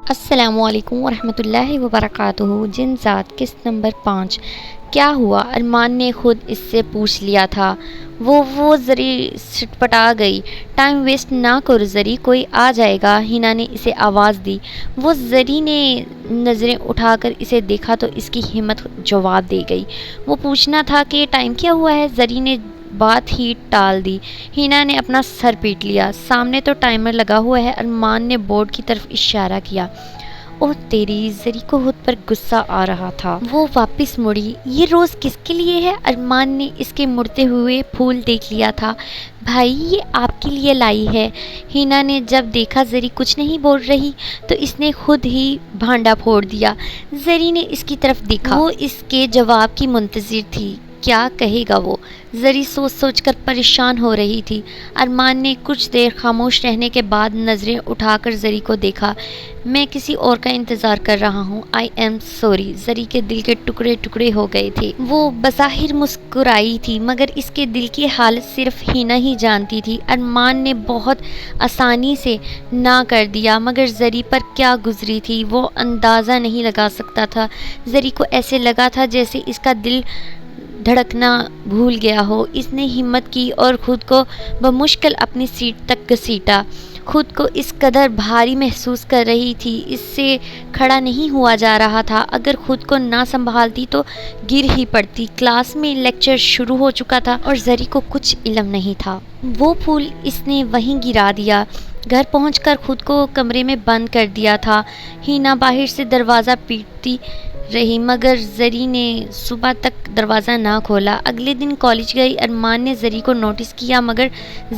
السلام علیکم ورحمۃ اللہ وبرکاتہ۔ جن ذات قسط نمبر 5۔ کیا ہوا؟ ارمان نے خود اس سے پوچھ لیا تھا۔ وہ زری سٹپٹا گئی۔ ٹائم ویسٹ نہ کرو زری، کوئی آ جائے گا، ہینا نے اسے آواز دی۔ وہ زری نے نظریں اٹھا کر اسے دیکھا تو اس کی ہمت جواب دے گئی۔ وہ پوچھنا تھا کہ ٹائم کیا ہوا ہے؟ زری نے بات ہی ٹال دی۔ ہینا نے اپنا سر پیٹ لیا۔ سامنے تو ٹائمر لگا ہوا ہے۔ ارمان نے بورڈ کی طرف اشارہ کیا۔ اوہ تیری، زری کو خود پر غصہ آ رہا تھا۔ وہ واپس مڑی۔ یہ روز کس کے لیے ہے؟ ارمان نے اس کے مڑتے ہوئے پھول دیکھ لیا تھا۔ بھائی یہ آپ کے لیے لائی ہے۔ ہینا نے جب دیکھا زری کچھ نہیں بول رہی تو اس نے خود ہی بھانڈا پھوڑ دیا۔ زری نے اس کی طرف دیکھا۔ وہ اس کے جواب کی منتظر تھی۔ کیا کہے گا وہ؟ زری سوچ سوچ کر پریشان ہو رہی تھی۔ ارمان نے کچھ دیر خاموش رہنے کے بعد نظریں اٹھا کر زری کو دیکھا۔ میں کسی اور کا انتظار کر رہا ہوں۔ I am sorry. زری کے دل کے ٹکڑے ٹکڑے ہو گئے تھے۔ وہ بظاہر مسکرائی تھی مگر اس کے دل کی حالت صرف ہینا ہی جانتی تھی۔ ارمان نے بہت آسانی سے نہ کر دیا مگر زری پر کیا گزری تھی وہ اندازہ نہیں لگا سکتا تھا۔ زری کو ایسے لگا تھا جیسے اس کا دل دھڑکنا بھول گیا ہو۔ اس نے ہمت کی اور خود کو بمشکل اپنی سیٹ تک گھسیٹا۔ خود کو اس قدر بھاری محسوس کر رہی تھی، اس سے کھڑا نہیں ہوا جا رہا تھا۔ اگر خود کو نہ سنبھالتی تو گر ہی پڑتی۔ کلاس میں لیکچر شروع ہو چکا تھا اور زری کو کچھ علم نہیں تھا۔ وہ پھول اس نے وہیں گرا دیا۔ گھر پہنچ کر خود کو کمرے میں بند کر دیا تھا۔ ہینا باہر سے دروازہ پیٹتی رہی مگر زری نے صبح تک دروازہ نہ کھولا۔ اگلے دن کالج گئی۔ ارمان نے زری کو نوٹس کیا مگر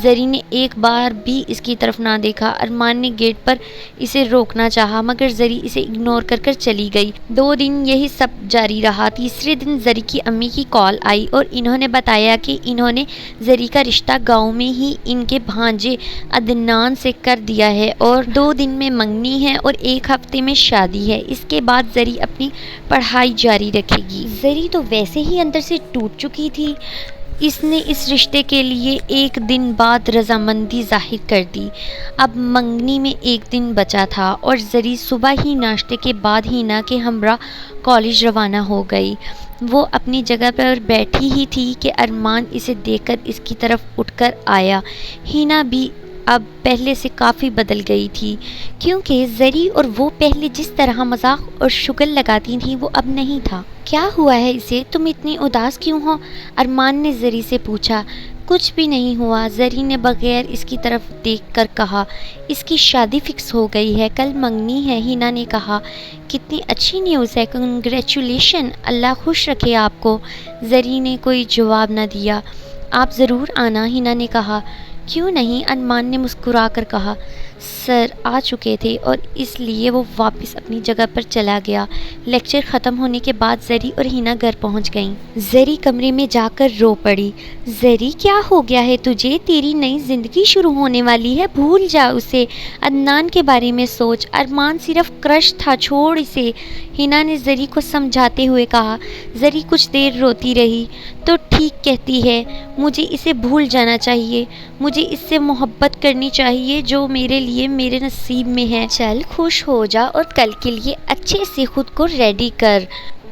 زری نے ایک بار بھی اس کی طرف نہ دیکھا۔ ارمان نے گیٹ پر اسے روکنا چاہا مگر زری اسے اگنور کر کر چلی گئی۔ 2 دن یہی سب جاری رہا۔ تیسرے دن زری کی امی کی کال آئی اور انہوں نے بتایا کہ انہوں نے زری کا رشتہ گاؤں میں ہی ان کے بھانجے عدنان سے کر دیا ہے اور 2 دن میں منگنی ہے اور 1 ہفتے میں شادی ہے۔ اس کے بعد زری اپنی پڑھائی جاری رکھے گی۔ زری تو ویسے ہی اندر سے ٹوٹ چکی تھی۔ اس نے اس رشتے کے لیے 1 دن بعد رضامندی ظاہر کر دی۔ اب منگنی میں 1 دن بچا تھا اور زری صبح ہی ناشتے کے بعد ہینا کے ہمراہ کالج روانہ ہو گئی۔ وہ اپنی جگہ پر بیٹھی ہی تھی کہ ارمان اسے دیکھ کر اس کی طرف اٹھ کر آیا۔ ہینا بھی اب پہلے سے کافی بدل گئی تھی کیونکہ زری اور وہ پہلے جس طرح مذاق اور شگل لگاتی تھیں وہ اب نہیں تھا۔ کیا ہوا ہے اسے؟ تم اتنی اداس کیوں ہو؟ ارمان نے زری سے پوچھا۔ کچھ بھی نہیں ہوا، زری نے بغیر اس کی طرف دیکھ کر کہا۔ اس کی شادی فکس ہو گئی ہے، کل منگنی ہے۔ ہینا نے کہا۔ کتنی اچھی نیوز ہے، کنگریچولیشن، اللہ خوش رکھے آپ کو۔ زری نے کوئی جواب نہ دیا۔ آپ ضرور آنا، ہینا نے کہا۔ کیوں نہیں؟ ارمان نے مسکرا کر کہا۔ سر آ چکے تھے اور اس لیے وہ واپس اپنی جگہ پر چلا گیا۔ لیکچر ختم ہونے کے بعد زری اور ہینا گھر پہنچ گئیں۔ زری کمرے میں جا کر رو پڑی۔ زری کیا ہو گیا ہے تجھے؟ تیری نئی زندگی شروع ہونے والی ہے، بھول جا اسے، عدنان کے بارے میں سوچ۔ ارمان صرف کرش تھا، چھوڑ اسے، ہینا نے زری کو سمجھاتے ہوئے کہا۔ زری کچھ دیر روتی رہی۔ تو ٹھیک کہتی ہے، مجھے اسے بھول جانا چاہیے، مجھے اس سے محبت کرنی چاہیے جو میرے لیے میرے نصیب میں ہے۔ چل خوش ہو جا اور کل کے لیے اچھے سے خود کو ریڈی کر،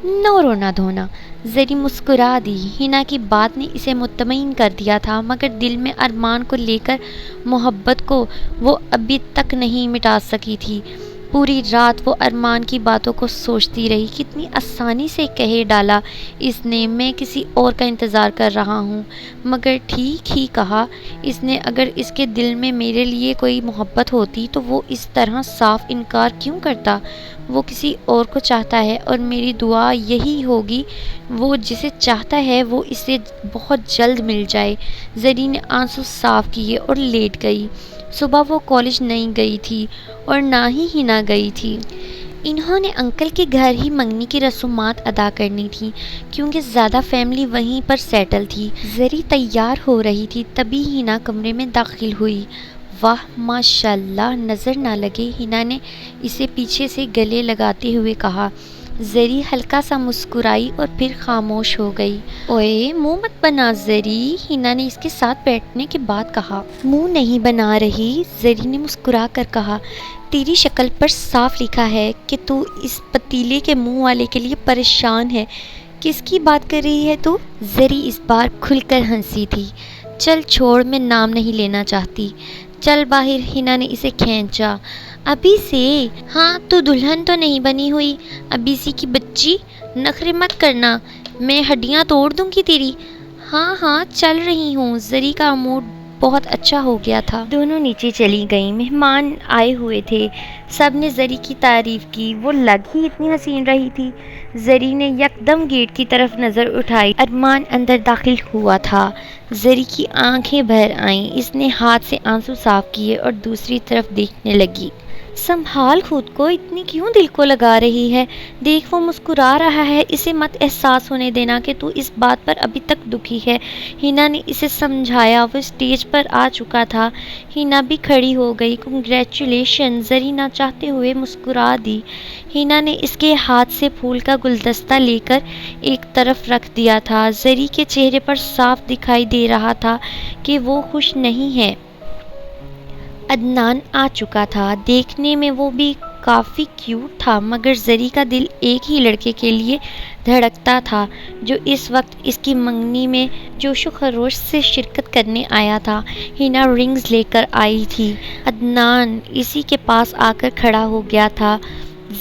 نو رونا دھونا۔ زری مسکرا دی۔ ہینا کی بات نے اسے مطمئن کر دیا تھا مگر دل میں ارمان کو لے کر محبت کو وہ ابھی تک نہیں مٹا سکی تھی۔ پوری رات وہ ارمان کی باتوں کو سوچتی رہی۔ کتنی آسانی سے کہہ ڈالا اس نے، میں کسی اور کا انتظار کر رہا ہوں، مگر ٹھیک ہی کہا اس نے۔ اگر اس کے دل میں میرے لیے کوئی محبت ہوتی تو وہ اس طرح صاف انکار کیوں کرتا؟ وہ کسی اور کو چاہتا ہے اور میری دعا یہی ہوگی وہ جسے چاہتا ہے وہ اسے بہت جلد مل جائے۔ زری نے آنسو صاف کیے اور لیٹ گئی۔ صبح وہ کالج نہیں گئی تھی اور نہ ہی ہینا گئی تھی۔ انہوں نے انکل کے گھر ہی منگنی کی رسومات ادا کرنی تھی کیونکہ زیادہ فیملی وہیں پر سیٹل تھی۔ زری تیار ہو رہی تھی تبھی ہینا کمرے میں داخل ہوئی۔ واہ ماشاءاللہ، نظر نہ لگے، ہینا نے اسے پیچھے سے گلے لگاتے ہوئے کہا۔ زری ہلکا سا مسکرائی اور پھر خاموش ہو گئی۔ اوئے منہ مت بنا زری، ہینا نے اس کے ساتھ بیٹھنے کے بعد کہا۔ منہ نہیں بنا رہی، زری نے مسکرا کر کہا۔ تیری شکل پر صاف لکھا ہے کہ تو اس پتیلے کے منہ والے کے لیے پریشان ہے۔ کس کی بات کر رہی ہے تو؟ زری اس بار کھل کر ہنسی تھی۔ چل چھوڑ، میں نام نہیں لینا چاہتی۔ چل باہر، ہینا نے اسے کھینچا۔ ابھی سے؟ ہاں، تو دلہن تو نہیں بنی ہوئی، ابھی سی کی بچی۔ نخرے مت کرنا، میں ہڈیاں توڑ دوں گی تیری۔ ہاں ہاں چل رہی ہوں۔ زری کا موڈ بہت اچھا ہو گیا تھا۔ دونوں نیچے چلی گئیں۔ مہمان آئے ہوئے تھے، سب نے زری کی تعریف کی، وہ لگ ہی اتنی حسین رہی تھی۔ زری نے یکدم گیٹ کی طرف نظر اٹھائی۔ ارمان اندر داخل ہوا تھا۔ زری کی آنکھیں بھر آئیں، اس نے ہاتھ سے آنسو صاف کیے اور دوسری طرف دیکھنے لگی۔ سنبھال خود کو، اتنی کیوں دل کو لگا رہی ہے؟ دیکھ وہ مسکرا رہا ہے، اسے مت احساس ہونے دینا کہ تو اس بات پر ابھی تک دکھی ہے۔ ہینا نے اسے سمجھایا۔ وہ اسٹیج پر آ چکا تھا۔ ہینا بھی کھڑی ہو گئی۔ کنگریچولیشن، زری نہ چاہتے ہوئے مسکرا دی۔ ہینا نے اس کے ہاتھ سے پھول کا گلدستہ لے کر ایک طرف رکھ دیا تھا۔ زری کے چہرے پر صاف دکھائی دے رہا تھا کہ وہ خوش نہیں ہے۔ عدنان آ چکا تھا۔ دیکھنے میں وہ بھی کافی کیوٹ تھا، مگر زری کا دل ایک ہی لڑکے کے لیے دھڑکتا تھا جو اس وقت اس کی منگنی میں جوش و خروش سے شرکت کرنے آیا تھا۔ ہینا رنگز لے کر آئی تھی۔ عدنان اسی کے پاس آ کر کھڑا ہو گیا تھا۔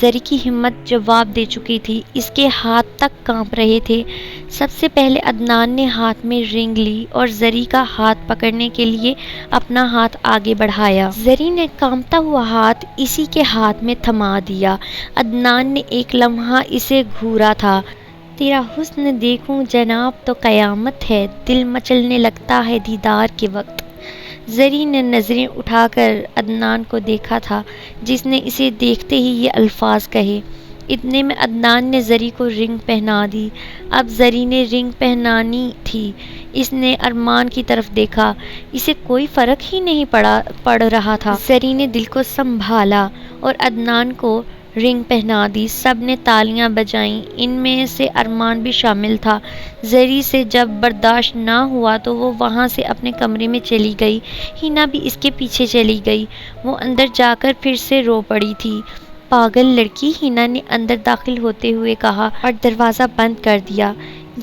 زری کی ہمت جواب دے چکی تھی، اس کے ہاتھ تک کانپ رہے تھے۔ سب سے پہلے عدنان نے ہاتھ میں رنگ لی اور زری کا ہاتھ پکڑنے کے لیے اپنا ہاتھ آگے بڑھایا۔ زری نے کانپتا ہوا ہاتھ اسی کے ہاتھ میں تھما دیا۔ عدنان نے ایک لمحہ اسے گھورا تھا۔ تیرا حسن دیکھوں جناب تو قیامت ہے، دل مچلنے لگتا ہے دیدار کے وقت۔ زری نے نظریں اٹھا کر عدنان کو دیکھا تھا، جس نے اسے دیکھتے ہی یہ الفاظ کہے۔ اتنے میں عدنان نے زری کو رنگ پہنا دی۔ اب زری نے رنگ پہنانی تھی۔ اس نے ارمان کی طرف دیکھا، اسے کوئی فرق ہی نہیں پڑ رہا تھا۔ زری نے دل کو سنبھالا اور عدنان کو رنگ پہنا دی۔ سب نے تالیاں بجائیں، ان میں سے ارمان بھی شامل تھا۔ زری سے جب برداشت نہ ہوا تو وہ وہاں سے اپنے کمرے میں چلی گئی۔ ہینا بھی اس کے پیچھے چلی گئی۔ وہ اندر جا کر پھر سے رو پڑی تھی۔ پاگل لڑکی، ہینا نے اندر داخل ہوتے ہوئے کہا اور دروازہ بند کر دیا۔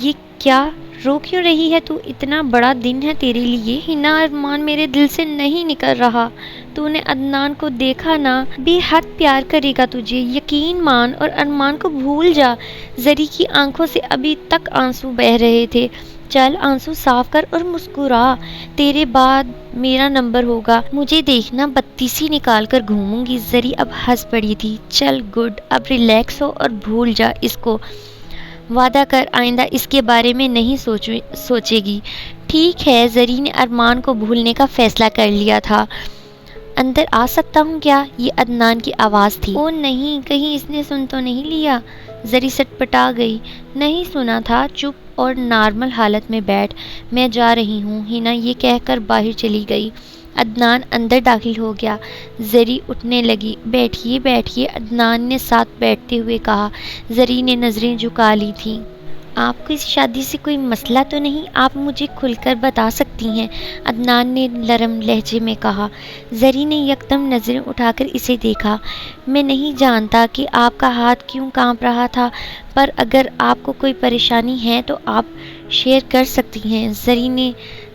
یہ کیا، رو کیوں رہی ہے تو؟ اتنا بڑا دن ہے تیرے لیے۔ ہینا، ارمان میرے دل سے نہیں نکل رہا۔ تو نے عدنان کو دیکھا نا، بے حد پیار کرے گا تجھے، یقین مان اور ارمان کو بھول جا۔ زری کی آنکھوں سے ابھی تک آنسو بہہ رہے تھے۔ چل آنسو صاف کر اور مسکرا، تیرے بعد میرا نمبر ہوگا، مجھے دیکھنا بتیسی نکال کر گھوموں گی۔ زری اب ہنس پڑی تھی۔ چل گڈ، اب ریلیکس ہو اور بھول جا اس کو۔ وعدہ کر آئندہ اس کے بارے میں نہیں سوچے گی۔ ٹھیک ہے، زری نے ارمان کو بھولنے کا فیصلہ کر لیا تھا۔ اندر آ سکتا ہوں کیا؟ یہ عدنان کی آواز تھی۔ او نہیں، کہیں اس نے سن تو نہیں لیا؟ زری سٹپٹا گئی۔ نہیں سنا تھا، چپ اور نارمل حالت میں بیٹھ، میں جا رہی ہوں۔ ہینا یہ کہہ کر باہر چلی گئی۔ عدنان اندر داخل ہو گیا۔ زری اٹھنے لگی۔ بیٹھیے بیٹھیے، عدنان نے ساتھ بیٹھتے ہوئے کہا۔ زری نے نظریں جھکا لی تھیں۔ آپ کو اس شادی سے کوئی مسئلہ تو نہیں؟ آپ مجھے کھل کر بتا سکتی ہیں، عدنان نے نرم لہجے میں کہا۔ زری نے یکدم نظریں اٹھا کر اسے دیکھا۔ میں نہیں جانتا کہ آپ کا ہاتھ کیوں کانپ رہا تھا، پر اگر آپ کو کوئی پریشانی ہے تو آپ شیئر کر سکتی ہیں۔ زری نے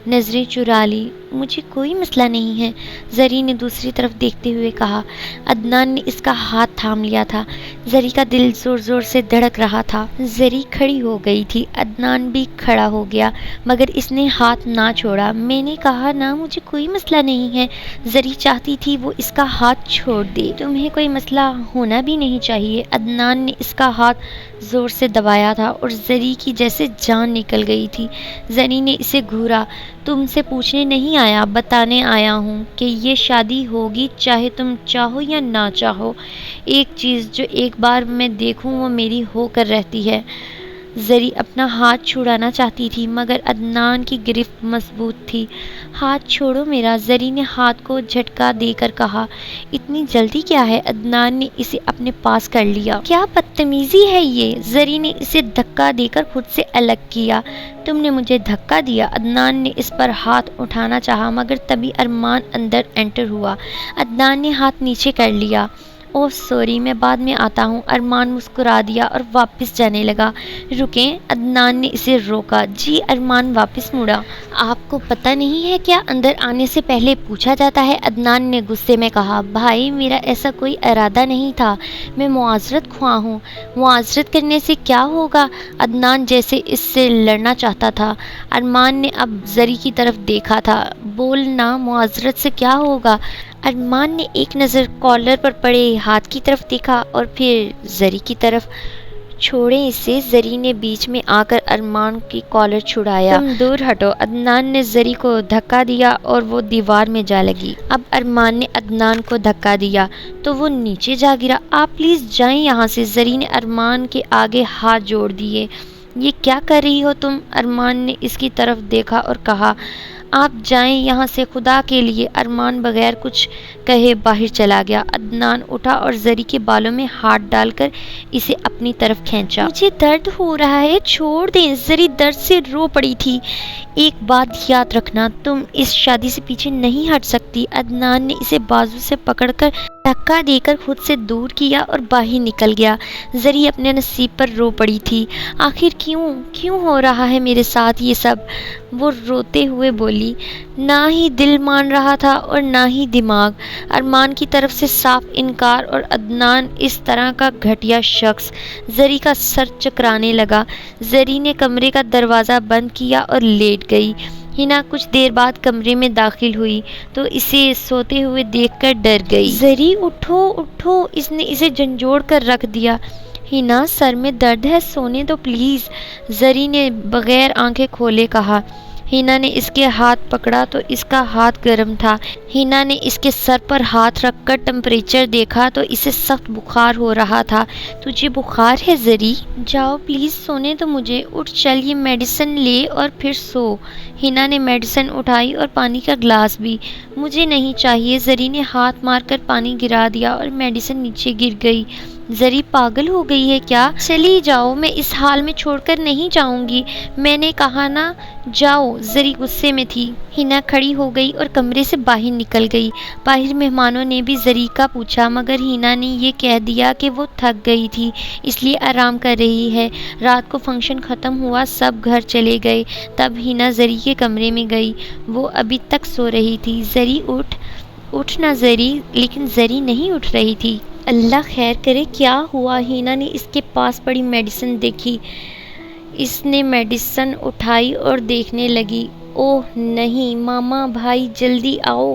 نظریں چرا لی۔ مجھے کوئی مسئلہ نہیں ہے، زری نے دوسری طرف دیکھتے ہوئے کہا۔ عدنان نے اس کا ہاتھ تھام لیا تھا۔ زری کا دل زور زور سے دھڑک رہا تھا۔ زری کھڑی ہو گئی تھی۔ عدنان بھی کھڑا ہو گیا، مگر اس نے ہاتھ نہ چھوڑا۔ میں نے کہا نا مجھے کوئی مسئلہ نہیں ہے۔ زری چاہتی تھی وہ اس کا ہاتھ چھوڑ دے۔ تمہیں کوئی مسئلہ ہونا بھی نہیں چاہیے۔ عدنان نے اس کا ہاتھ زور سے دبایا تھا اور زری کی جیسے جان نکل گئی تھی۔ زری نے اسے گھورا۔ تم سے پوچھنے نہیں آیا، بتانے آیا ہوں کہ یہ شادی ہوگی، چاہے تم چاہو یا نہ چاہو۔ ایک چیز جو ایک بار میں دیکھوں وہ میری ہو کر رہتی ہے۔ زری اپنا ہاتھ چھڑانا چاہتی تھی مگر عدنان کی گرفت مضبوط تھی۔ ہاتھ چھوڑو میرا، زری نے ہاتھ کو جھٹکا دے کر کہا۔ اتنی جلدی کیا ہے؟ عدنان نے اسے اپنے پاس کر لیا۔ کیا بدتمیزی ہے یہ؟ زری نے اسے دھکا دے کر خود سے الگ کیا۔ تم نے مجھے دھکا دیا؟ عدنان نے اس پر ہاتھ اٹھانا چاہا مگر تبھی ارمان اندر انٹر ہوا۔ عدنان نے ہاتھ نیچے کر لیا۔ اوہ سوری، میں بعد میں آتا ہوں، ارمان مسکرا دیا اور واپس جانے لگا۔ رکیں، عدنان نے اسے روکا۔ جی، ارمان واپس مڑا۔ آپ کو پتہ نہیں ہے کیا اندر آنے سے پہلے پوچھا جاتا ہے؟ عدنان نے غصے میں کہا۔ بھائی، میرا ایسا کوئی ارادہ نہیں تھا، میں معذرت خواہ ہوں۔ معذرت کرنے سے کیا ہوگا؟ عدنان جیسے اس سے لڑنا چاہتا تھا۔ ارمان نے اب زری کی طرف دیکھا تھا۔ بولنا، معذرت سے کیا ہوگا؟ ارمان نے ایک نظر کالر پر پڑے ہاتھ کی طرف دیکھا اور پھر زری کی طرف۔ چھوڑیں اسے، زری نے بیچ میں آ کر ارمان کی کالر چھڑایا۔ تم دور ہٹو، عدنان نے زری کو دھکا دیا اور وہ دیوار میں جا لگی۔ اب ارمان نے عدنان کو دھکا دیا تو وہ نیچے جا گرا۔ آپ پلیز جائیں یہاں سے، زری نے ارمان کے آگے ہاتھ جوڑ دیے۔ یہ کیا کر رہی ہو تم؟ ارمان نے اس کی طرف دیکھا اور کہا۔ آپ جائیں یہاں سے، خدا کے لیے۔ ارمان بغیر کچھ کہے باہر چلا گیا۔ عدنان اٹھا اور زری کے بالوں میں ہاتھ ڈال کر اسے اپنی طرف کھینچا۔ مجھے درد ہو رہا ہے، چھوڑ دیں۔ زری درد سے رو پڑی تھی۔ ایک بات یاد رکھنا، تم اس شادی سے پیچھے نہیں ہٹ سکتی۔ عدنان نے اسے بازو سے پکڑ کر دھکا دے کر خود سے دور کیا اور باہر نکل گیا۔ زری اپنے نصیب پر رو پڑی تھی۔ آخر کیوں ہو رہا ہے میرے ساتھ یہ سب؟ وہ روتے ہوئے بولی۔ نہ ہی دل مان رہا تھا اور نہ ہی دماغ۔ ارمان کی طرف سے صاف انکار اور عدنان اس طرح کا گھٹیا شخص۔ زری کا سر چکرانے لگا۔ زری نے کمرے کا دروازہ بند کیا اور لیٹ گئی۔ ہنا کچھ دیر بعد کمرے میں داخل ہوئی تو اسے سوتے ہوئے دیکھ کر ڈر گئی۔ زری اٹھو اٹھو، اس نے اسے جھنجھوڑ کر رکھ دیا۔ ہنا، سر میں درد ہے، سونے دو پلیز، زری نے بغیر آنکھیں کھولے کہا۔ ہنا نے اس کے ہاتھ پکڑا تو اس کا ہاتھ گرم تھا۔ ہنا نے اس کے سر پر ہاتھ رکھ کر ٹمپریچر دیکھا تو اسے سخت بخار ہو رہا تھا۔ تجھے بخار ہے زری؟ جاؤ پلیز، سونے تو مجھے۔ اٹھ چل، یہ میڈیسن لے اور پھر سو۔ ہنا نے میڈیسن اٹھائی اور پانی کا گلاس بھی۔ مجھے نہیں چاہیے، زری نے ہاتھ مار کر پانی گرا دیا اور میڈیسن نیچے گر گئی۔ زری پاگل ہو گئی ہے کیا؟ چلی جاؤ، میں اس حال میں چھوڑ کر نہیں جاؤں گی، میں نے کہا نا، جاؤ۔ زری غصے میں تھی۔ ہنا کھڑی ہو گئی اور کمرے سے باہر نکل گئی۔ باہر مہمانوں نے بھی زری کا پوچھا مگر ہنا نے یہ کہہ دیا کہ وہ تھک گئی تھی اس لیے آرام کر رہی ہے۔ رات کو فنکشن ختم ہوا، سب گھر چلے گئے، تب ہنا زری کے کمرے میں گئی۔ وہ ابھی تک سو رہی تھی۔ زری اٹھ نا زری، لیکن زری نہیں اٹھ رہی تھی۔ اللہ خیر کرے، کیا ہوا؟ ہنا نے اس کے پاس پڑی میڈیسن دیکھی۔ اس نے میڈیسن اٹھائی اور دیکھنے لگی۔ اوہ نہیں، ماما، بھائی جلدی آؤ،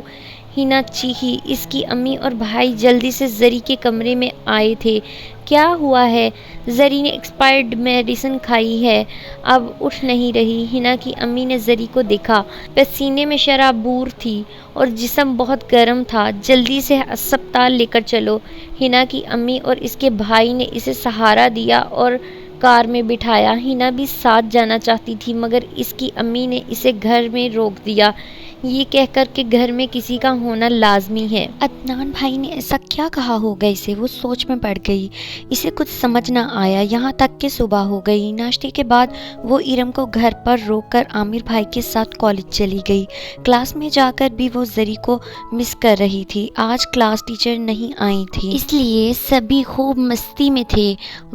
ہنا چیخی۔ اس کی امی اور بھائی جلدی سے زری کے کمرے میں آئے تھے۔ کیا ہوا ہے؟ زری نے ایکسپائرڈ میڈیسن کھائی ہے، اب اٹھ نہیں رہی۔ ہنا کی امی نے زری کو دیکھا، پسینے میں شرابور تھی اور جسم بہت گرم تھا۔ جلدی سے ہسپتال لے کر چلو۔ ہنا کی امی اور اس کے بھائی نے اسے سہارا دیا اور کار میں بٹھایا۔ ہنا بھی ساتھ جانا چاہتی تھی مگر اس کی امی نے اسے گھر میں روک دیا، یہ کہہ کر کہ گھر میں کسی کا ہونا لازمی ہے۔ عدنان بھائی نے ایسا کیا کہا ہوگا اسے؟ وہ سوچ میں پڑ گئی۔ اسے کچھ سمجھ نہ آیا یہاں تک کہ صبح ہو گئی۔ ناشتے کے بعد وہ ارم کو گھر پر روک کر عامر بھائی کے ساتھ کالج چلی گئی۔ کلاس میں جا کر بھی وہ زری کو مس کر رہی تھی۔ آج کلاس ٹیچر نہیں آئی تھی اس لیے سبھی خوب مستی میں تھے،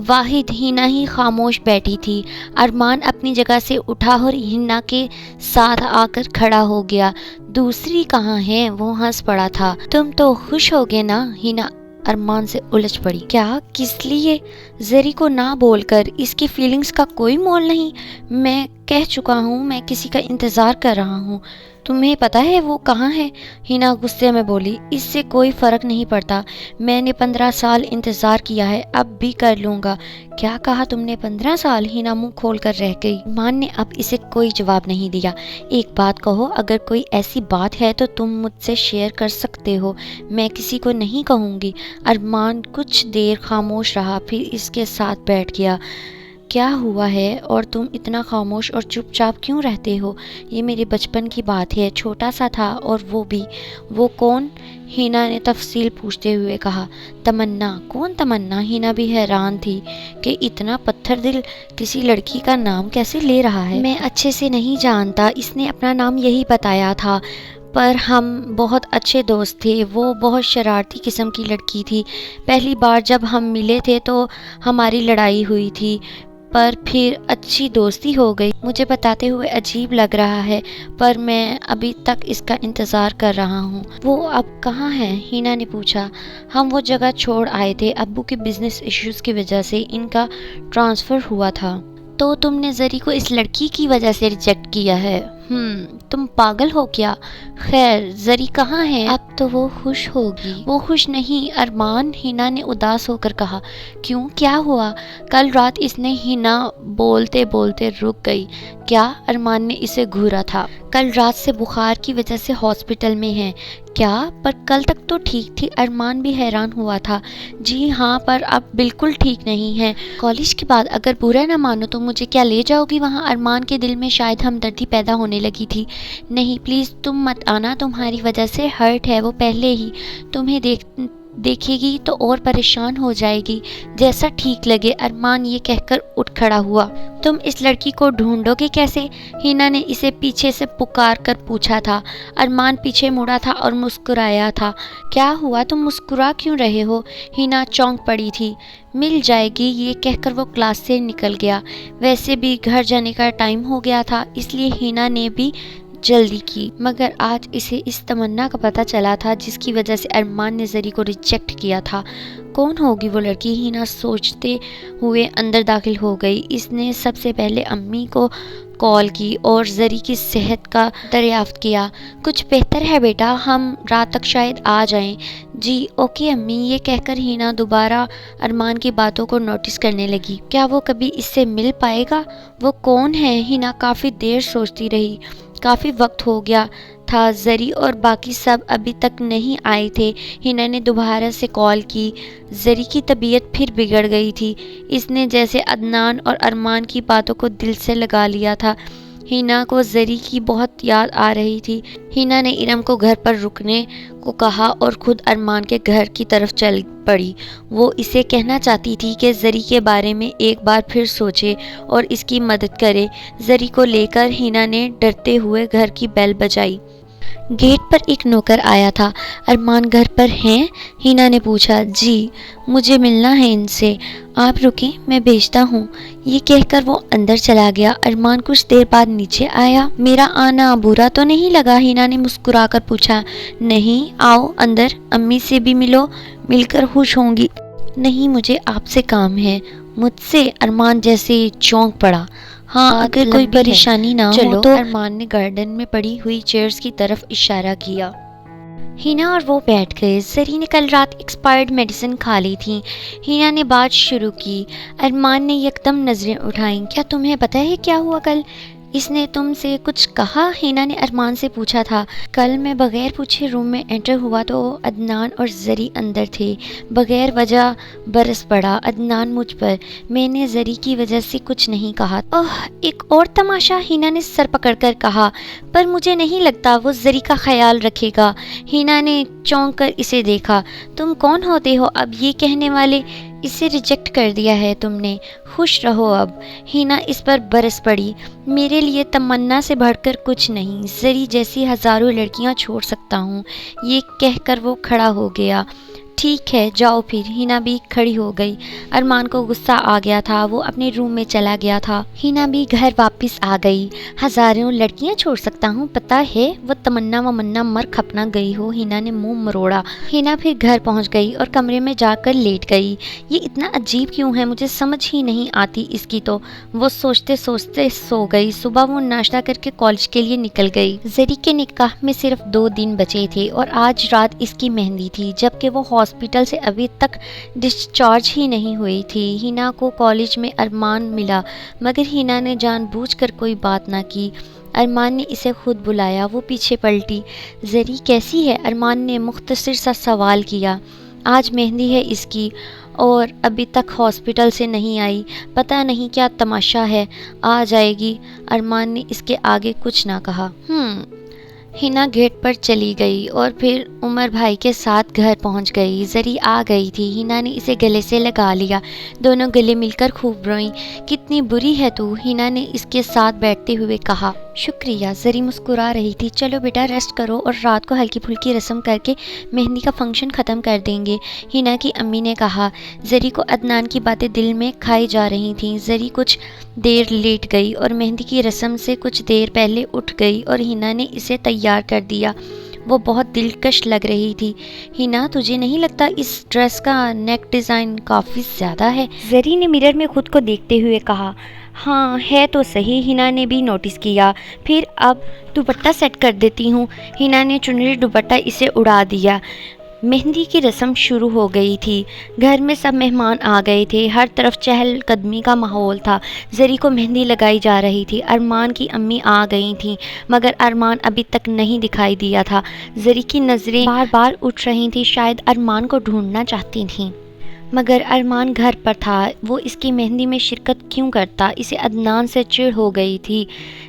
واحد ہنا ہی خاموش بیٹھی تھی۔ ارمان اپنی جگہ سے اٹھا اور ہنا کے ساتھ آ کر کھڑا ہو گیا۔ دوسری کہاں ہے؟ وہ ہنس پڑا تھا۔ تم تو خوش ہوگے نا؟ ہنا ارمان سے الجھ پڑی۔ کیا؟ کس لیے؟ زری کو نہ بول کر، اس کی فیلنگز کا کوئی مول نہیں۔ میں کہہ چکا ہوں میں کسی کا انتظار کر رہا ہوں، تمہیں پتہ ہے وہ کہاں ہے؟ ہنا غصے میں بولی۔ اس سے کوئی فرق نہیں پڑتا، میں نے 15 سال انتظار کیا ہے، اب بھی کر لوں گا۔ کیا کہا تم نے؟ 15 سال؟ ہنا منہ کھول کر رہ گئی۔ ارمان نے اب اسے کوئی جواب نہیں دیا۔ ایک بات کہو، اگر کوئی ایسی بات ہے تو تم مجھ سے شیئر کر سکتے ہو، میں کسی کو نہیں کہوں گی۔ ارمان کچھ دیر خاموش رہا، پھر اس کے ساتھ بیٹھ گیا۔ کیا ہوا ہے اور تم اتنا خاموش اور چپ چاپ کیوں رہتے ہو؟ یہ میرے بچپن کی بات ہے، چھوٹا سا تھا اور وہ بھی۔ وہ کون؟ ہینا نے تفصیل پوچھتے ہوئے کہا۔ تمنا؟ کون تمنا؟ ہینا بھی حیران تھی کہ اتنا پتھر دل کسی لڑکی کا نام کیسے لے رہا ہے۔ میں اچھے سے نہیں جانتا، اس نے اپنا نام یہی بتایا تھا، پر ہم بہت اچھے دوست تھے۔ وہ بہت شرارتی قسم کی لڑکی تھی۔ پہلی بار جب ہم ملے تھے تو ہماری لڑائی ہوئی تھی، پر پھر اچھی دوستی ہو گئی۔ مجھے بتاتے ہوئے عجیب لگ رہا ہے، پر میں ابھی تک اس کا انتظار کر رہا ہوں۔ وہ اب کہاں ہے؟ ہینا نے پوچھا۔ ہم وہ جگہ چھوڑ آئے تھے، ابو کے بزنس ایشوز کی وجہ سے ان کا ٹرانسفر ہوا تھا۔ تو تم نے زری کو اس لڑکی کی وجہ سے ریجیکٹ کیا ہے؟ تم پاگل ہو کیا؟ خیر زری کہاں ہے؟ اب تو وہ خوش ہوگی۔ وہ خوش نہیں ارمان، ہینا نے اداس ہو کر کہا۔ کیوں؟ کیا ہوا؟ کل رات اس نے ہینا بولتے بولتے رک گئی۔ کیا؟ ارمان نے اسے گھورا تھا۔ کل رات سے بخار کی وجہ سے ہاسپٹل میں ہے۔ کیا؟ پر کل تک تو ٹھیک تھی۔ ارمان بھی حیران ہوا تھا۔ جی ہاں، پر اب بالکل ٹھیک نہیں ہے۔ کالج کے بعد اگر برا نہ مانو تو مجھے کیا لے جاؤ گی وہاں؟ ارمان کے دل میں شاید ہمدردی پیدا ہونے لگی تھی۔ نہیں پلیز تم مت آنا، تمہاری وجہ سے ہرٹ ہے وہ پہلے ہی، تمہیں دیکھے گی تو اور پریشان ہو جائے گی۔ جیسا ٹھیک لگے۔ ارمان یہ کہہ کر اٹھ کھڑا ہوا۔ تم اس لڑکی کو ڈھونڈو گے کیسے؟ ہینا نے اسے پیچھے سے پکار کر پوچھا تھا۔ ارمان پیچھے مڑا تھا اور مسکرایا تھا۔ کیا ہوا؟ تم مسکرا کیوں رہے ہو؟ ہینا چونک پڑی تھی۔ مل جائے گی، یہ کہہ کر وہ کلاس سے نکل گیا۔ ویسے بھی گھر جانے کا ٹائم ہو گیا تھا، اس لیے ہینا نے بھی جلدی کی، مگر آج اسے اس تمنا کا پتہ چلا تھا جس کی وجہ سے ارمان نے زری کو ریجیکٹ کیا تھا۔ کون ہوگی وہ لڑکی؟ ہینا سوچتے ہوئے اندر داخل ہو گئی۔ اس نے سب سے پہلے امی کو کال کی اور زری کی صحت کا دریافت کیا۔ کچھ بہتر ہے بیٹا، ہم رات تک شاید آ جائیں۔ جی اوکے امی، یہ کہہ کر ہینا دوبارہ ارمان کی باتوں کو نوٹس کرنے لگی۔ کیا وہ کبھی اس سے مل پائے گا؟ وہ کون ہے؟ ہینا کافی دیر سوچتی رہی۔ کافی وقت ہو گیا تھا، زری اور باقی سب ابھی تک نہیں آئے تھے۔ ہینا نے دوبارہ سے کال کی۔ زری کی طبیعت پھر بگڑ گئی تھی۔ اس نے جیسے عدنان اور ارمان کی باتوں کو دل سے لگا لیا تھا۔ ہینا کو زری کی بہت یاد آ رہی تھی۔ ہینا نے ارم کو گھر پر رکنے کو کہا اور خود ارمان کے گھر کی طرف چل پڑی۔ وہ اسے کہنا چاہتی تھی کہ زری کے بارے میں ایک بار پھر سوچے اور اس کی مدد کرے۔ زری کو لے کر ہینا نے ڈرتے ہوئے گھر کی بیل بجائی۔ گیٹ پر ایک نوکر آیا تھا۔ ارمان گھر پر ہیں؟ ہینا نے پوچھا۔ جی، مجھے ملنا ہے ان سے۔ آپ رکیں، میں بھیجتا ہوں۔ یہ کہہ کر وہ اندر چلا گیا۔ ارمان کچھ دیر بعد نیچے آیا۔ میرا آنا برا تو نہیں لگا؟ ہینا نے مسکرا کر پوچھا۔ نہیں، آؤ اندر، امی سے بھی ملو، مل کر خوش ہوں گی۔ نہیں، مجھے آپ سے کام ہے۔ مجھ سے؟ ارمان جیسے چونک پڑا۔ ہاں، اگر کوئی پریشانی نہ ہو تو۔ ارمان نے گارڈن میں پڑی ہوئی چیئرز کی طرف اشارہ کیا۔ ہینا اور وہ بیٹھ گئے۔ زری نے کل رات ایکسپائرڈ میڈیسن کھا لی تھی۔ ہینا نے بات شروع کی۔ ارمان نے یکدم نظریں اٹھائیں۔ کیا تمہیں پتہ ہے کیا ہوا کل؟ اس نے تم سے کچھ کہا؟ ہینا نے ارمان سے پوچھا تھا۔ کل میں بغیر پوچھے روم میں انٹر ہوا تو عدنان اور زری اندر تھے۔ بغیر وجہ برس پڑا عدنان مجھ پر۔ میں نے زری کی وجہ سے کچھ نہیں کہا۔ اوہ، ایک اور تماشا؟ ہینا نے سر پکڑ کر کہا۔ پر مجھے نہیں لگتا وہ زری کا خیال رکھے گا۔ ہینا نے چونک کر اسے دیکھا۔ تم کون ہوتے ہو اب یہ کہنے والے؟ اسے ریجیکٹ کر دیا ہے تم نے، خوش رہو اب۔ ہینا اس پر برس پڑی۔ میرے لیے تمنا سے بڑھ کر کچھ نہیں، زری جیسی ہزاروں لڑکیاں چھوڑ سکتا ہوں۔ یہ کہہ کر وہ کھڑا ہو گیا۔ ٹھیک ہے جاؤ پھر۔ ہینا بھی کھڑی ہو گئی۔ ارمان کو غصہ آ گیا تھا، وہ اپنے روم میں چلا گیا تھا۔ ہینا بھی گھر واپس آ گئی۔ ہزاروں لڑکیاں چھوڑ سکتا ہوں، پتہ ہے وہ تمنا ومنا مر کھپنا گئی ہو۔ ہینا نے منہ مروڑا۔ ہینا پھر گھر پہنچ گئی اور کمرے میں جا کر لیٹ گئی۔ یہ اتنا عجیب کیوں ہے؟ مجھے سمجھ ہی نہیں آتی اس کی تو۔ وہ سوچتے سوچتے سو گئی۔ صبح وہ ناشتہ کر کے کالج کے لیے نکل گئی۔ زری کے نکاح میں صرف 2 دن بچے تھے اور آج رات اس کی مہندی تھی، جبکہ وہ ہاسپٹل سے ابھی تک ڈسچارج ہی نہیں ہوئی تھی۔ ہینا کو کالج میں ارمان ملا، مگر ہینا نے جان بوجھ کر کوئی بات نہ کی۔ ارمان نے اسے خود بلایا، وہ پیچھے پلٹی۔ زری کیسی ہے؟ ارمان نے مختصر سا سوال کیا۔ آج مہندی ہے اس کی اور ابھی تک ہاسپٹل سے نہیں آئی، پتہ نہیں کیا تماشا ہے، آ جائے گی۔ ارمان نے اس کے آگے کچھ نہ کہا۔ ہنا گیٹ پر چلی گئی اور پھر عمر بھائی کے ساتھ گھر پہنچ گئی۔ زری آ گئی تھی، ہنا نے اسے گلے سے لگا لیا، دونوں گلے مل کر خوب روئیں۔ کتنی بری ہے تو، ہنا نے اس کے ساتھ بیٹھتے ہوئے کہا۔ شکریہ، زری مسکرا رہی تھی۔ چلو بیٹا ریسٹ کرو اور رات کو ہلکی پھلکی رسم کر کے مہندی کا فنکشن ختم کر دیں گے، ہنا کی امی نے کہا۔ زری کو عدنان کی باتیں دل میں کھائی جا رہی تھیں۔ زری کچھ دیر لیٹ گئی اور مہندی کی رسم سے کچھ دیر پہلے اٹھ گئی اور ہنا نے اسے تیار کر دیا۔ وہ بہت دلکش لگ رہی تھی۔ ہنا، تجھے نہیں لگتا اس ڈریس کا نیک ڈیزائن کافی زیادہ ہے؟ زری نے مرر میں خود کو دیکھتے ہوئے کہا۔ ہاں ہے تو صحیح، ہنا نے بھی نوٹس کیا۔ پھر اب دوپٹہ سیٹ کر دیتی ہوں۔ ہنا نے چنری دوپٹہ اسے اڑا دیا۔ مہندی کی رسم شروع ہو گئی تھی۔ گھر میں سب مہمان آ گئے تھے، ہر طرف چہل قدمی کا ماحول تھا۔ زری کو مہندی لگائی جا رہی تھی۔ ارمان کی امی آ گئی تھیں مگر ارمان ابھی تک نہیں دکھائی دیا تھا۔ زری کی نظریں بار بار اٹھ رہی تھیں، شاید ارمان کو ڈھونڈنا چاہتی تھیں مگر ارمان گھر پر تھا۔ وہ اس کی مہندی میں شرکت کیوں کرتا؟ اسے عدنان سے چڑ ہو گئی تھی۔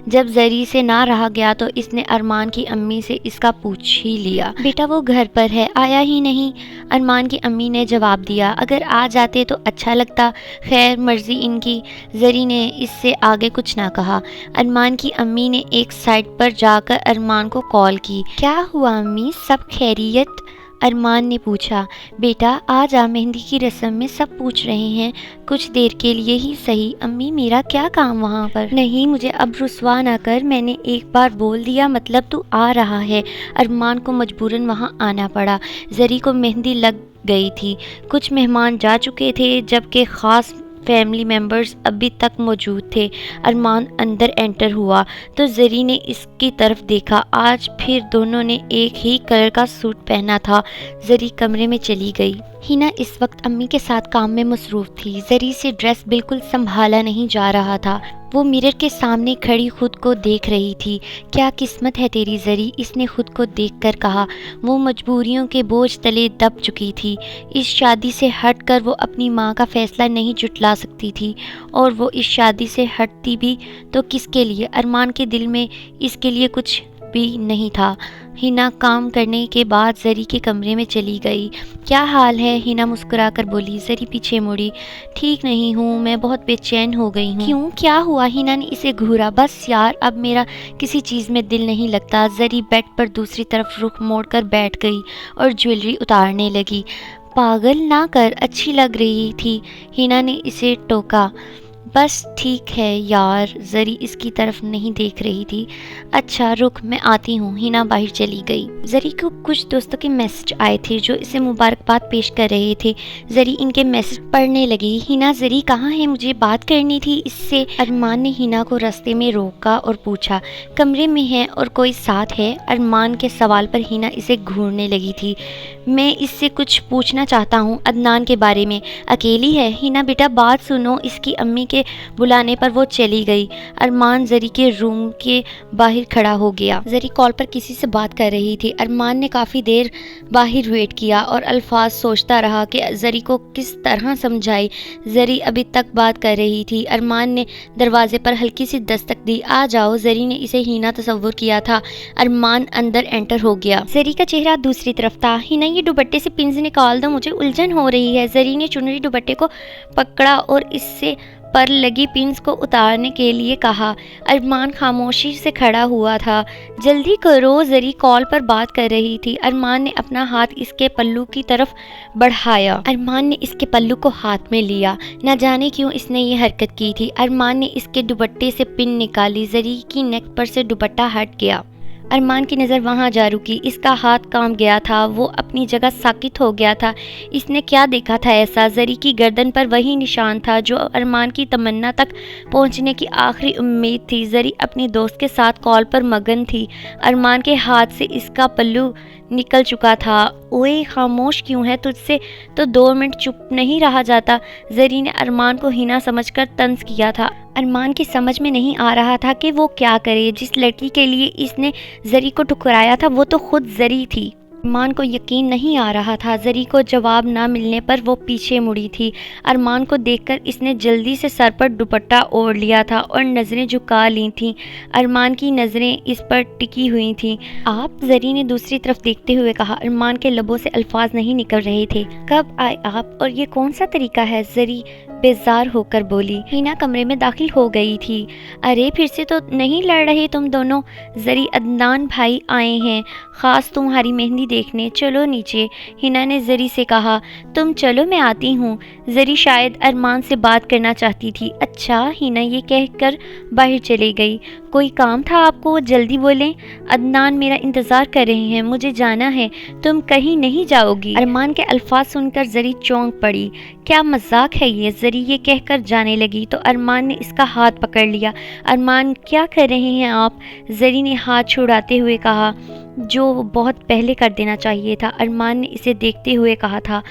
جب زری سے نہ رہا گیا تو اس نے ارمان کی امی سے اس کا پوچھ ہی لیا۔ بیٹا وہ گھر پر ہے، آیا ہی نہیں؟ ارمان کی امی نے جواب دیا۔ اگر آ جاتے تو اچھا لگتا، خیر مرضی ان کی۔ زری نے اس سے آگے کچھ نہ کہا۔ ارمان کی امی نے ایک سائٹ پر جا کر ارمان کو کال کی۔ کیا ہوا امی، سب خیریت؟ ارمان نے پوچھا۔ بیٹا آ جا، مہندی کی رسم میں سب پوچھ رہے ہیں، کچھ دیر کے لیے ہی صحیح۔ امی میرا کیا کام وہاں پر؟ نہیں مجھے اب رسوا نہ کر، میں نے ایک بار بول دیا مطلب تو آ رہا ہے۔ ارمان کو مجبوراً وہاں آنا پڑا۔ زری کو مہندی لگ گئی تھی، کچھ مہمان جا چکے تھے جبکہ خاص فیملی ممبرز ابھی تک موجود تھے۔ ارمان اندر انٹر ہوا تو زری نے اس کی طرف دیکھا۔ آج پھر دونوں نے ایک ہی کلر کا سوٹ پہنا تھا۔ زری کمرے میں چلی گئی۔ ہنا اس وقت امی کے ساتھ کام میں مصروف تھی۔ زری سے ڈریس بالکل سنبھالا نہیں جا رہا تھا۔ وہ مرر کے سامنے کھڑی خود کو دیکھ رہی تھی۔ کیا قسمت ہے تیری زری، اس نے خود کو دیکھ کر کہا۔ وہ مجبوریوں کے بوجھ تلے دب چکی تھی۔ اس شادی سے ہٹ کر وہ اپنی ماں کا فیصلہ نہیں جھٹلا سکتی تھی، اور وہ اس شادی سے ہٹتی بھی تو کس کے لیے؟ ارمان کے دل میں اس کے لیے کچھ بھی نہیں تھا۔ ہنا کام کرنے کے بعد زری کے کمرے میں چلی گئی۔ کیا حال ہے؟ ہنا مسکرا کر بولی۔ زری پیچھے مڑی۔ ٹھیک نہیں ہوں، میں بہت بے چین ہو گئی ہوں۔ کیوں، کیا ہوا؟ ہنا نے اسے گھورا۔ بس یار، اب میرا کسی چیز میں دل نہیں لگتا۔ زری بیڈ پر دوسری طرف رخ موڑ کر بیٹھ گئی اور جویلری اتارنے لگی۔ پاگل نہ کر، اچھی لگ رہی تھی، ہنا نے اسے ٹوکا۔ بس ٹھیک ہے یار، زری اس کی طرف نہیں دیکھ رہی تھی۔ اچھا رک، میں آتی ہوں۔ ہنا باہر چلی گئی۔ زری کو کچھ دوستوں کے میسج آئے تھے جو اسے مبارکباد پیش کر رہے تھے۔ زری ان کے میسج پڑھنے لگی۔ ہنا زری کہاں ہے؟ مجھے بات کرنی تھی اس سے۔ ارمان نے ہنا کو راستے میں روکا اور پوچھا۔ کمرے میں ہے اور کوئی ساتھ ہے؟ ارمان کے سوال پر ہنا اسے گھورنے لگی تھی۔ میں اس سے کچھ پوچھنا چاہتا ہوں، عدنان کے بارے میں۔ اکیلی ہے؟ ہنا بیٹا بات سنو۔ اس کی امی کے بلانے پر وہ چلی گئی۔ ارمان زری کے روم کے باہر کھڑا ہو گیا۔ زری کال پر کسی سے بات کر رہی تھی۔ ارمان نے کافی دیر باہر ویٹ کیا اور الفاظ سوچتا رہا کہ زری کو کس طرح سمجھائے۔ زری ابھی تک بات کر رہی تھی۔ ارمان نے دروازے پر ہلکی سی دستک دی۔ آ جاؤ۔ زری نے اسے ہنا تصور کیا تھا۔ ارمان اندر انٹر ہو گیا۔ زری کا چہرہ دوسری طرف تھا۔ ہنا یہ دوپٹے سے پنز نکال دو، مجھے الجھن ہو رہی ہے۔ زری نے چنری دوپٹے کو پکڑا اور اس سے پر لگی پنز کو اتارنے کے لیے کہا۔ ارمان خاموشی سے کھڑا ہوا تھا۔ جلدی کرو، زری کال پر بات کر رہی تھی۔ ارمان نے اپنا ہاتھ اس کے پلو کی طرف بڑھایا۔ ارمان نے اس کے پلو کو ہاتھ میں لیا۔ نہ جانے کیوں اس نے یہ حرکت کی تھی۔ ارمان نے اس کے دوپٹے سے پن نکالی۔ زری کی نیک پر سے دوپٹہ ہٹ گیا۔ ارمان کی نظر وہاں جا رکی۔ اس کا ہاتھ کانپ گیا تھا، وہ اپنی جگہ ساکت ہو گیا تھا۔ اس نے کیا دیکھا تھا ایسا؟ زری کی گردن پر وہی نشان تھا جو ارمان کی تمنا تک پہنچنے کی آخری امید تھی۔ زری اپنی دوست کے ساتھ کال پر مگن تھی۔ ارمان کے ہاتھ سے اس کا پلو نکل چکا تھا۔ اوئے خاموش کیوں ہے؟ تجھ سے تو 2 منٹ چپ نہیں رہا جاتا۔ زری نے ارمان کو ہنا سمجھ کر طنز کیا تھا۔ ارمان کی سمجھ میں نہیں آ رہا تھا کہ وہ کیا کرے۔ جس لڑکی کے لیے اس نے زری کو ٹھکرایا تھا وہ تو خود زری تھی۔ ارمان کو یقین نہیں آ رہا تھا۔ زری کو جواب نہ ملنے پر وہ پیچھے مڑی تھی۔ ارمان کو دیکھ کر اس نے جلدی سے سر پر دوپٹہ اوڑھ لیا تھا اور نظریں جھکا لی تھیں۔ ارمان کی نظریں اس پر ٹکی ہوئی تھیں۔ آپ؟ زری نے دوسری طرف دیکھتے ہوئے کہا۔ ارمان کے لبوں سے الفاظ نہیں نکل رہے تھے۔ کب آئے آپ اور یہ کون سا طریقہ ہے؟ زری بیزار ہو کر بولی۔ ہینا کمرے میں داخل ہو گئی تھی۔ ارے پھر سے تو نہیں لڑ رہے تم دونوں؟ زری، عدنان بھائی آئے ہیں خاص تمہاری مہندی دیکھنے، چلو نیچے، ہینا نے زری سے کہا۔ تم چلو میں آتی ہوں۔ زری شاید ارمان سے بات کرنا چاہتی تھی۔ اچھا، ہینا یہ کہہ کر باہر چلی گئی۔ کوئی کام تھا آپ کو؟ جلدی بولیں، عدنان میرا انتظار کر رہے ہیں، مجھے جانا ہے، تم کہیں نہیں جاؤ گی؟ ارمان کے الفاظ سن کر زری چونک پڑی۔ کیا مذاق ہے یہ؟ زری یہ کہہ کر جانے لگی تو ارمان نے اس کا ہاتھ پکڑ لیا۔ ارمان کیا کر رہے ہیں آپ؟ زری نے ہاتھ چھڑاتے ہوئے کہا، جو بہت پہلے کر دینا چاہیے تھا۔ ارمان نے اسے دیکھتے ہوئے کہا تھا،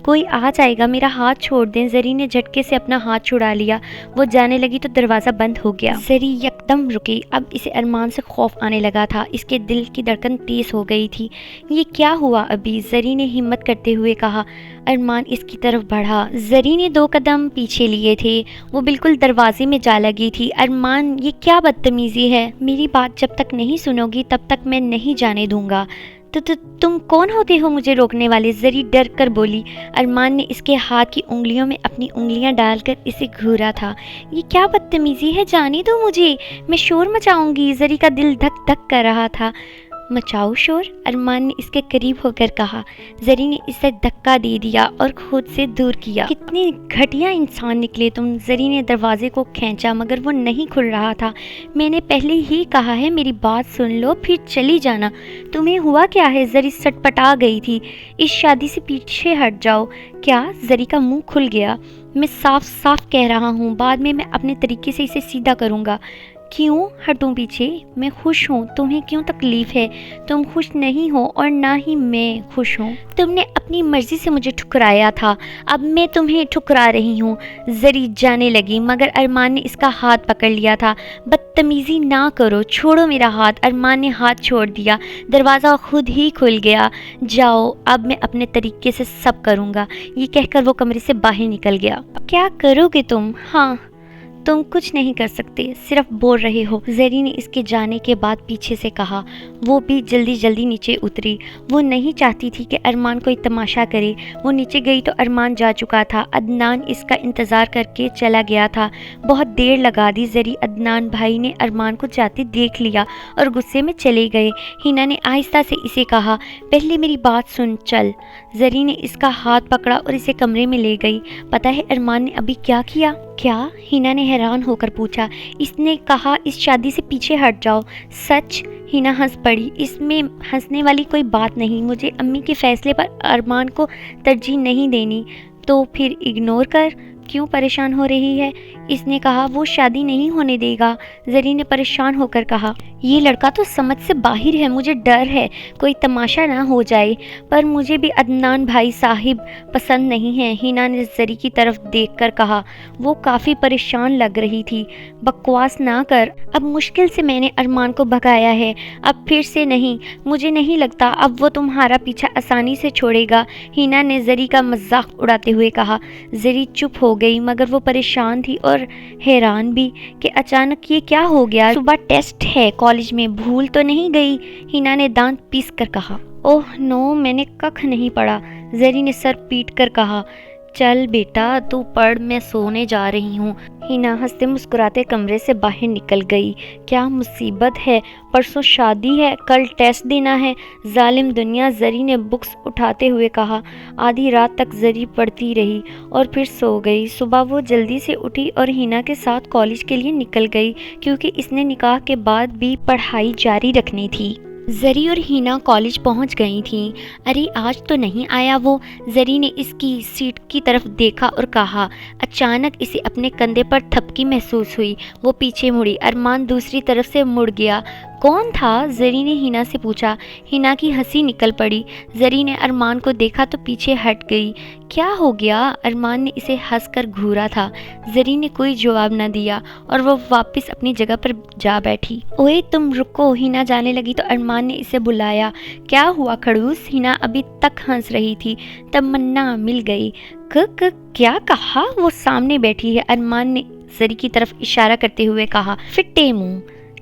کوئی آ جائے گا، میرا ہاتھ چھوڑ دیں۔ زری نے جھٹکے سے اپنا ہاتھ چھڑا لیا۔ وہ جانے لگی تو دروازہ بند ہو گیا۔ زری یکدم رکی۔ اب اسے ارمان سے خوف آنے لگا تھا۔ اس کے دل کی دھڑکن تیز ہو گئی تھی۔ یہ کیا ہوا ابھی؟ زری نے ہمت کرتے ہوئے کہا۔ ارمان اس کی طرف بڑھا۔ زری نے 2 قدم پیچھے لیے تھے۔ وہ بالکل دروازے میں جا لگی تھی۔ ارمان، یہ کیا بدتمیزی ہے؟ میری بات جب تک نہیں سنو گی تب تک میں نہیں جانے دوں گا۔ تم کون ہوتے ہو مجھے روکنے والے؟ زری ڈر کر بولی۔ ارمان نے اس کے ہاتھ کی انگلیوں میں اپنی انگلیاں ڈال کر اسے گھورا تھا۔ یہ کیا بدتمیزی ہے؟ جانے دو مجھے، میں شور مچاؤں گی۔ زری کا دل دھک دھک کر رہا تھا۔ مچاؤ شور؟ ارمان نے اس کے قریب ہو کر کہا۔ زری نے اسے دھکا دے دیا اور خود سے دور کیا۔ کتنے گھٹیا انسان نکلے تم۔ زری نے دروازے کو کھینچا مگر وہ نہیں کھل رہا تھا۔ میں نے پہلے ہی کہا ہے میری بات سن لو پھر چلی جانا۔ تمہیں ہوا کیا ہے؟ زری سٹپٹا گئی تھی۔ اس شادی سے پیچھے ہٹ جاؤ۔ کیا؟ زری کا منہ کھل گیا۔ میں صاف صاف کہہ رہا ہوں، بعد میں اپنے طریقے سے اسے سیدھا کروں گا۔ کیوں ہٹوں پیچھے؟ میں خوش ہوں، تمہیں کیوں تکلیف ہے؟ تم خوش نہیں ہو اور نہ ہی میں خوش ہوں۔ تم نے اپنی مرضی سے مجھے ٹھکرایا تھا، اب میں تمہیں ٹھکرا رہی ہوں۔ زری جانے لگی مگر ارمان نے اس کا ہاتھ پکڑ لیا تھا۔ بدتمیزی نہ کرو، چھوڑو میرا ہاتھ۔ ارمان نے ہاتھ چھوڑ دیا۔ دروازہ خود ہی کھل گیا۔ جاؤ، اب میں اپنے طریقے سے سب کروں گا، یہ کہہ کر وہ کمرے سے باہر نکل گیا۔ کیا کرو گے تم؟ ہاں، تم کچھ نہیں کر سکتے، صرف بول رہے ہو، زری نے اس کے جانے کے بعد پیچھے سے کہا۔ وہ بھی جلدی جلدی نیچے اتری۔ وہ نہیں چاہتی تھی کہ ارمان کوئی تماشا کرے۔ وہ نیچے گئی تو ارمان جا چکا تھا۔ عدنان اس کا انتظار کر کے چلا گیا تھا۔ بہت دیر لگا دی زری۔ عدنان بھائی نے ارمان کو جاتے دیکھ لیا اور غصے میں چلے گئے۔ ہینا نے آہستہ سے اسے کہا، پہلے میری بات سن، چل۔ زری نے اس کا ہاتھ پکڑا اور اسے کمرے میں لے گئی۔ پتہ ہے ارمان نے ابھی کیا کیا؟ کیا؟ ہینا نے حیران ہو کر پوچھا۔ اس نے کہا اس شادی سے پیچھے ہٹ جاؤ۔ سچ؟ ہینا ہنس پڑی۔ اس میں ہنسنے والی کوئی بات نہیں، مجھے امی کے فیصلے پر ارمان کو ترجیح نہیں دینی، تو پھر اگنور کر۔ کیوں پریشان ہو رہی ہے؟ اس نے کہا وہ شادی نہیں ہونے دے گا۔ زری نے پریشان ہو کر کہا، یہ لڑکا تو سمجھ سے باہر ہے، مجھے ڈر ہے کوئی تماشا نہ ہو جائے۔ پر مجھے بھی عدنان بھائی صاحب پسند نہیں ہیں، ہینا نے زری کی طرف دیکھ کر کہا۔ وہ کافی پریشان لگ رہی تھی۔ بکواس نہ کر، اب مشکل سے میں نے ارمان کو بھگایا ہے، اب پھر سے نہیں، مجھے نہیں لگتا اب وہ تمہارا پیچھا آسانی سے چھوڑے گا، ہینا نے زری کا مذاق اڑاتے ہوئے کہا۔ زری چپ ہو گئی مگر وہ پریشان تھی اور حیران بھی کہ اچانک یہ کیا ہو گیا۔ صبح ٹیسٹ ہے کالج میں، بھول تو نہیں گئی؟ ہینا نے دانت پیس کر کہا۔ اوہ نو، میں نے ککھ نہیں پڑھا، زری نے سر پیٹ کر کہا۔ چل بیٹا تو پڑھ، میں سونے جا رہی ہوں۔ ہینا ہنستے مسکراتے کمرے سے باہر نکل گئی۔ کیا مصیبت ہے، پرسوں شادی ہے، کل ٹیسٹ دینا ہے، ظالم دنیا، زری نے بکس اٹھاتے ہوئے کہا۔ آدھی رات تک زری پڑھتی رہی اور پھر سو گئی۔ صبح وہ جلدی سے اٹھی اور ہینا کے ساتھ کالج کے لیے نکل گئی کیونکہ اس نے نکاح کے بعد بھی پڑھائی جاری رکھنی تھی۔ زری اور ہینا کالج پہنچ گئی تھیں۔ ارے آج تو نہیں آیا وہ؟ زری نے اس کی سیٹ کی طرف دیکھا اور کہا۔ اچانک اسے اپنے کندھے پر تھپکی محسوس ہوئی۔ وہ پیچھے مڑی۔ ارمان دوسری طرف سے مڑ گیا۔ کون تھا؟ زری نے ہنا سے پوچھا۔ ہنا کی ہنسی نکل پڑی۔ زری نے ارمان کو دیکھا تو پیچھے ہٹ گئی۔ کیا ہو گیا؟ ارمان نے اسے ہنس کر گھورا تھا۔ زری نے کوئی جواب نہ دیا اور وہ واپس اپنی جگہ پر جا بیٹھی۔ اوئے تم رکو، ہنا جانے لگی تو ارمان نے اسے بلایا۔ کیا ہوا کھڑوس؟ ہنا ابھی تک ہنس رہی تھی۔ تمنا مل گئی۔ کیا کہا؟ وہ سامنے بیٹھی ہے، ارمان نے زری کی طرف اشارہ کرتے ہوئے کہا۔ فٹے منہ!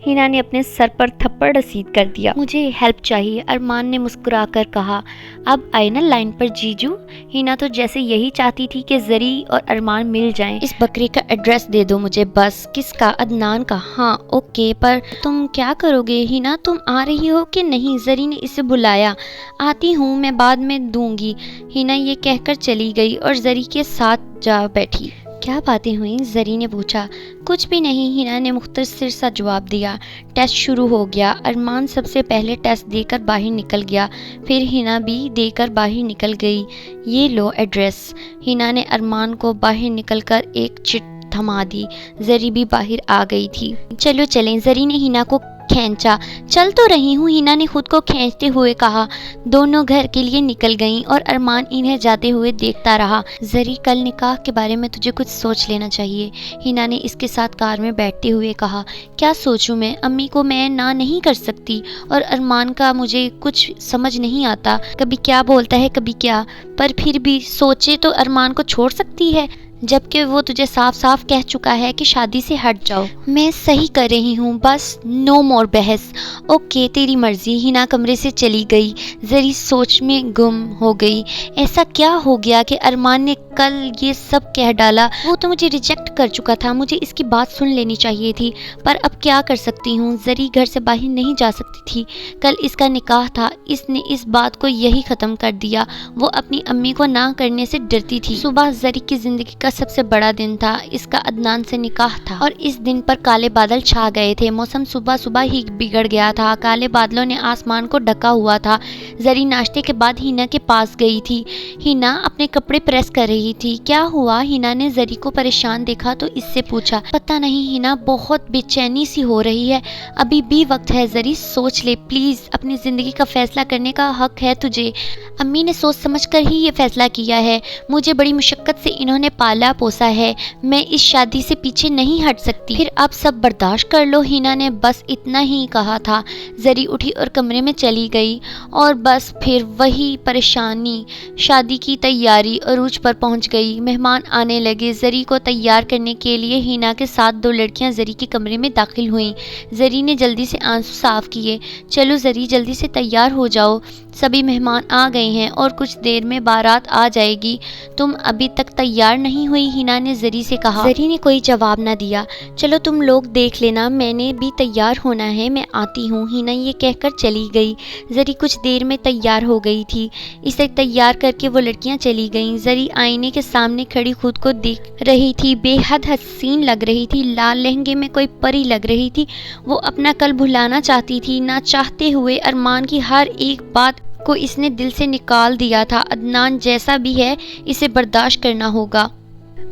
ہنا نے اپنے سر پر تھپڑ رسید کر دیا۔ مجھے ہیلپ چاہیے، ارمان نے مسکرا کر کہا۔ اب آئے نا لائن پر جیجو؟ ہنا تو جیسے یہی چاہتی تھی کہ زری اور ارمان مل جائیں۔ اس بکرے کا ایڈریس دے دو مجھے بس۔ کس کا؟ عدنان کا؟ ہاں اوکے، پر تم کیا کرو گے؟ ہنا تم آ رہی ہو کہ نہیں؟ زری نے اسے بلایا۔ آتی ہوں، میں بعد میں دوں گی۔ ہنا یہ کہہ کر چلی گئی اور زری کے ساتھ جا بیٹھی۔ کیا باتیں ہوئیں؟ زری نے پوچھا۔ کچھ بھی نہیں، ہنا نے مختصر سا جواب دیا۔ ٹیسٹ شروع ہو گیا۔ ارمان سب سے پہلے ٹیسٹ دے کر باہر نکل گیا، پھر ہنا بھی دے کر باہر نکل گئی۔ یہ لو ایڈریس۔ ہنا نے ارمان کو باہر نکل کر ایک چٹ تھما دی۔ زری بھی باہر آ گئی تھی۔ چلو چلیں، زری نے ہنا کو کھینچا۔ چل تو رہی ہوں، ہنا نے خود کو کھینچتے ہوئے کہا۔ دونوں گھر کے لیے نکل گئیں اور ارمان انہیں جاتے ہوئے دیکھتا رہا۔ زری کل نکاح کے بارے میں تجھے کچھ سوچ لینا چاہیے، ہنا نے اس کے ساتھ کار میں بیٹھتے ہوئے کہا۔ کیا سوچوں میں؟ امی کو میں نہ نہیں کر سکتی، اور ارمان کا مجھے کچھ سمجھ نہیں آتا، کبھی کیا بولتا ہے کبھی کیا، پر پھر بھی سوچے تو ارمان کو چھوڑ سکتی ہے، جبکہ وہ تجھے صاف صاف کہہ چکا ہے کہ شادی سے ہٹ جاؤ۔ میں صحیح کر رہی ہوں، بس نو مور بحث۔ اوکے تیری مرضی۔ ہنا کمرے سے چلی گئی۔ زری سوچ میں گم ہو گئی۔ ایسا کیا ہو گیا کہ ارمان نے کل یہ سب کہہ ڈالا؟ وہ تو مجھے ریجیکٹ کر چکا تھا، مجھے اس کی بات سن لینی چاہیے تھی، پر اب کیا کر سکتی ہوں؟ زری گھر سے باہر نہیں جا سکتی تھی، کل اس کا نکاح تھا، اس نے اس بات کو یہی ختم کر دیا۔ وہ اپنی امی کو نہ کرنے سے ڈرتی تھی۔ صبح زری کی زندگی کا سب سے بڑا دن تھا، اس کا عدنان سے نکاح تھا، اور اس دن پر کالے بادل چھا گئے تھے۔ موسم صبح صبح ہی بگڑ گیا تھا، کالے بادلوں نے آسمان کو ڈھکا ہوا تھا۔ زری ناشتے کے بعد ہنا کے پاس گئی تھی۔ ہنا اپنے کپڑے پریس کر رہی تھی۔ کیا ہوا؟ ہنا نے زری کو پریشان دیکھا تو اس سے پوچھا۔ پتہ نہیں ہنا، بہت بے چینی سی ہو رہی ہے، ابھی بھی وقت ہے زری، سوچ لے پلیز، اپنی زندگی کا فیصلہ کرنے کا حق ہے تجھے۔ امی نے سوچ سمجھ کر ہی یہ فیصلہ کیا ہے، مجھے بڑی مشقت سے انہوں نے پالا پوسا ہے، میں اس شادی سے پیچھے نہیں ہٹ سکتی۔ پھر اب سب برداشت کر لو، ہنا نے بس اتنا ہی کہا تھا۔ زری اٹھی اور کمرے میں چلی گئی، اور بس پھر وہی پریشانی۔ شادی کی تیاری عروج پر پہنچ گئی، مہمان آنے لگے۔ زری کو تیار کرنے کے لیے ہنا کے ساتھ دو لڑکیاں زری کے کمرے میں داخل ہوئیں۔ زری نے جلدی سے آنسو صاف کیے۔ چلو زری جلدی سے تیار ہو جاؤ، سبھی مہمان آ گئے ہیں اور کچھ دیر میں بارات آ جائے گی، تم ابھی تک تیار نہیں ہوئی؟ ہنا نے زری سے کہا۔ زری نے کوئی جواب نہ دیا۔ چلو تم لوگ دیکھ لینا، میں نے بھی تیار ہونا ہے، میں آتی ہوں، ہنا یہ کہہ کر چلی گئی۔ زری کچھ دیر میں تیار ہو گئی تھی، اسے تیار کر کے وہ لڑکیاں چلی گئیں۔ زری آئینے کے سامنے کھڑی خود کو دیکھ رہی تھی، بے حد حسین لگ رہی تھی، لال لہنگے میں کوئی پری لگ رہی تھی۔ وہ اپنا کل بھلانا چاہتی تھی، نہ چاہتے ہوئے ارمان کی ہر ایک بات کو اس نے دل سے نکال دیا تھا۔ عدنان جیسا بھی ہے، اسے برداشت کرنا ہوگا۔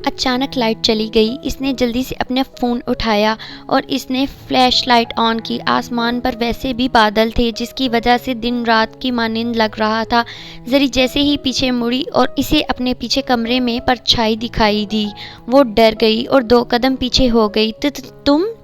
اچانک لائٹ چلی گئی، اس نے جلدی سے اپنا فون اٹھایا اور اس نے فلیش لائٹ آن کی۔ آسمان پر ویسے بھی بادل تھے، جس کی وجہ سے دن رات کی مانند لگ رہا تھا۔ زری جیسے ہی پیچھے مڑی اور اسے اپنے پیچھے کمرے میں پرچھائی دکھائی دی، وہ ڈر گئی اور 2 قدم پیچھے ہو گئی۔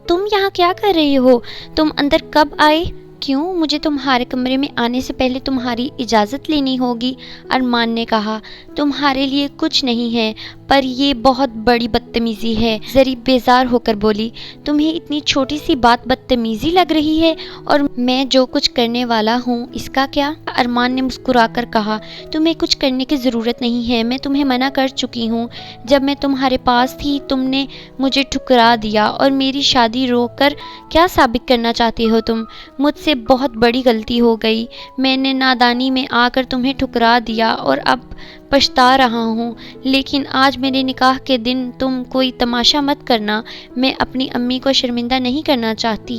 تم یہاں کیا کر رہے ہو؟ تم اندر کب آئے؟ کیوں؟ مجھے تمہارے کمرے میں آنے سے پہلے تمہاری اجازت لینی ہوگی، ارمان نے کہا۔ تمہارے لیے کچھ نہیں ہے، پر یہ بہت بڑی بدتمیزی ہے، زری بیزار ہو کر بولی۔ تمہیں اتنی چھوٹی سی بات بدتمیزی لگ رہی ہے، اور میں جو کچھ کرنے والا ہوں اس کا کیا؟ ارمان نے مسکرا کر کہا۔ تمہیں کچھ کرنے کی ضرورت نہیں ہے، میں تمہیں منع کر چکی ہوں۔ جب میں تمہارے پاس تھی تم نے مجھے ٹھکرا دیا، اور میری شادی روک کر کیا ثابت کرنا چاہتے ہو تم؟ مجھ سے بہت بڑی غلطی ہو گئی، میں نے نادانی میں آ کر تمہیں ٹھکرا دیا اور اب پچھتا رہا ہوں، لیکن آج میرے نکاح کے دن تم کوئی تماشا مت کرنا، میں اپنی امی کو شرمندہ نہیں کرنا چاہتی۔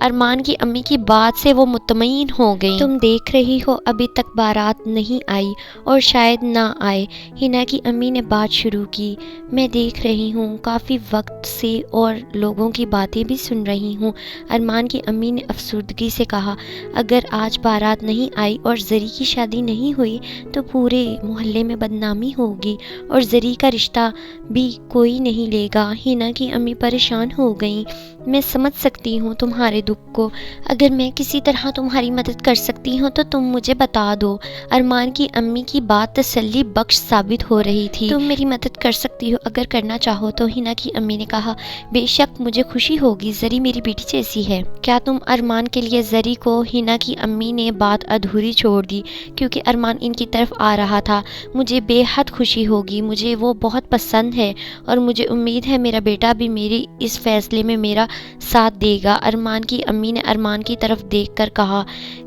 ارمان کی امی کی بات سے وہ مطمئن ہو گئی۔ تم دیکھ رہی ہو ابھی تک بارات نہیں آئی اور شاید نہ آئے، ہنا کی امی نے بات شروع کی۔ میں دیکھ رہی ہوں کافی وقت سے اور لوگوں کی باتیں بھی سن رہی ہوں۔ ارمان کی امی نے افسردگی سے کہا، اگر آج بارات نہیں آئی اور زری کی شادی نہیں ہوئی تو پورے محلے میں بدنامی ہوگی اور زری کا رشتہ بھی کوئی نہیں لے گا۔ ہنا کی امی پریشان ہو گئیں۔ میں سمجھ سکتی ہوں تمہارے دکھ کو، اگر میں کسی طرح تمہاری مدد کر سکتی ہوں تو تم مجھے بتا دو۔ ارمان کی امی کی بات تسلی بخش ثابت ہو رہی تھی۔ تم میری مدد کر سکتی ہو اگر کرنا چاہو تو، ہنا کی امی نے کہا۔ بے شک مجھے خوشی ہوگی، زری میری بیٹی جیسی ہے۔ کیا تم ارمان کے لیے زری کو؟ ہنا کی امی نے بات ادھوری چھوڑ دی کیونکہ ارمان ان کی طرف آ رہا تھا۔ مجھے بے حد خوشی ہوگی، مجھے وہ بہت پسند ہے اور مجھے امید ہے میرا بیٹا بھی میرے اس فیصلے میں میرا ساتھ دے گا۔ ارمان کی امی نے ارمان کی طرف دیکھ کر کہا۔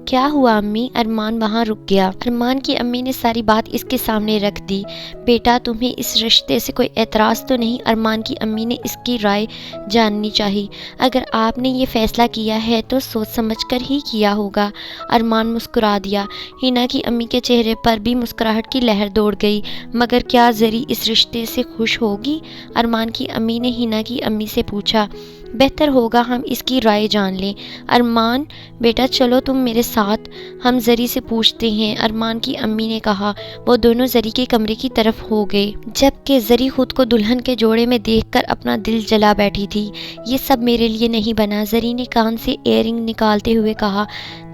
کیا ہوا امی؟ ارمان وہاں رک گیا۔ ارمان کی امی نے ساری بات اس کے سامنے رکھ دی۔ بیٹا تمہیں اس رشتے سے کوئی اعتراض تو نہیں؟ ارمان کی امی نے اس کی رائے جاننی چاہی۔ اگر آپ نے یہ فیصلہ کیا ہے تو سوچ سمجھ کر ہی کیا ہوگا۔ ارمان مسکرا دیا۔ ہنا کی امی کے چہرے پر بھی مسکراہٹ کی لہر دوڑ گئی۔ مگر کیا زری اس رشتے سے خوش ہوگی؟ ارمان کی امی نے ہنا کی امی سے پوچھا۔ بہتر ہوگا ہم اس کی رائے جان لیں۔ ارمان بیٹا چلو تم میرے ساتھ، ہم زری سے پوچھتے ہیں، ارمان کی امی نے کہا۔ وہ دونوں زری کے کمرے کی طرف ہو گئے، جبکہ زری خود کو دلہن کے جوڑے میں دیکھ کر اپنا دل جلا بیٹھی تھی۔ یہ سب میرے لیے نہیں بنا، زری نے کان سے ایئر رنگ نکالتے ہوئے کہا۔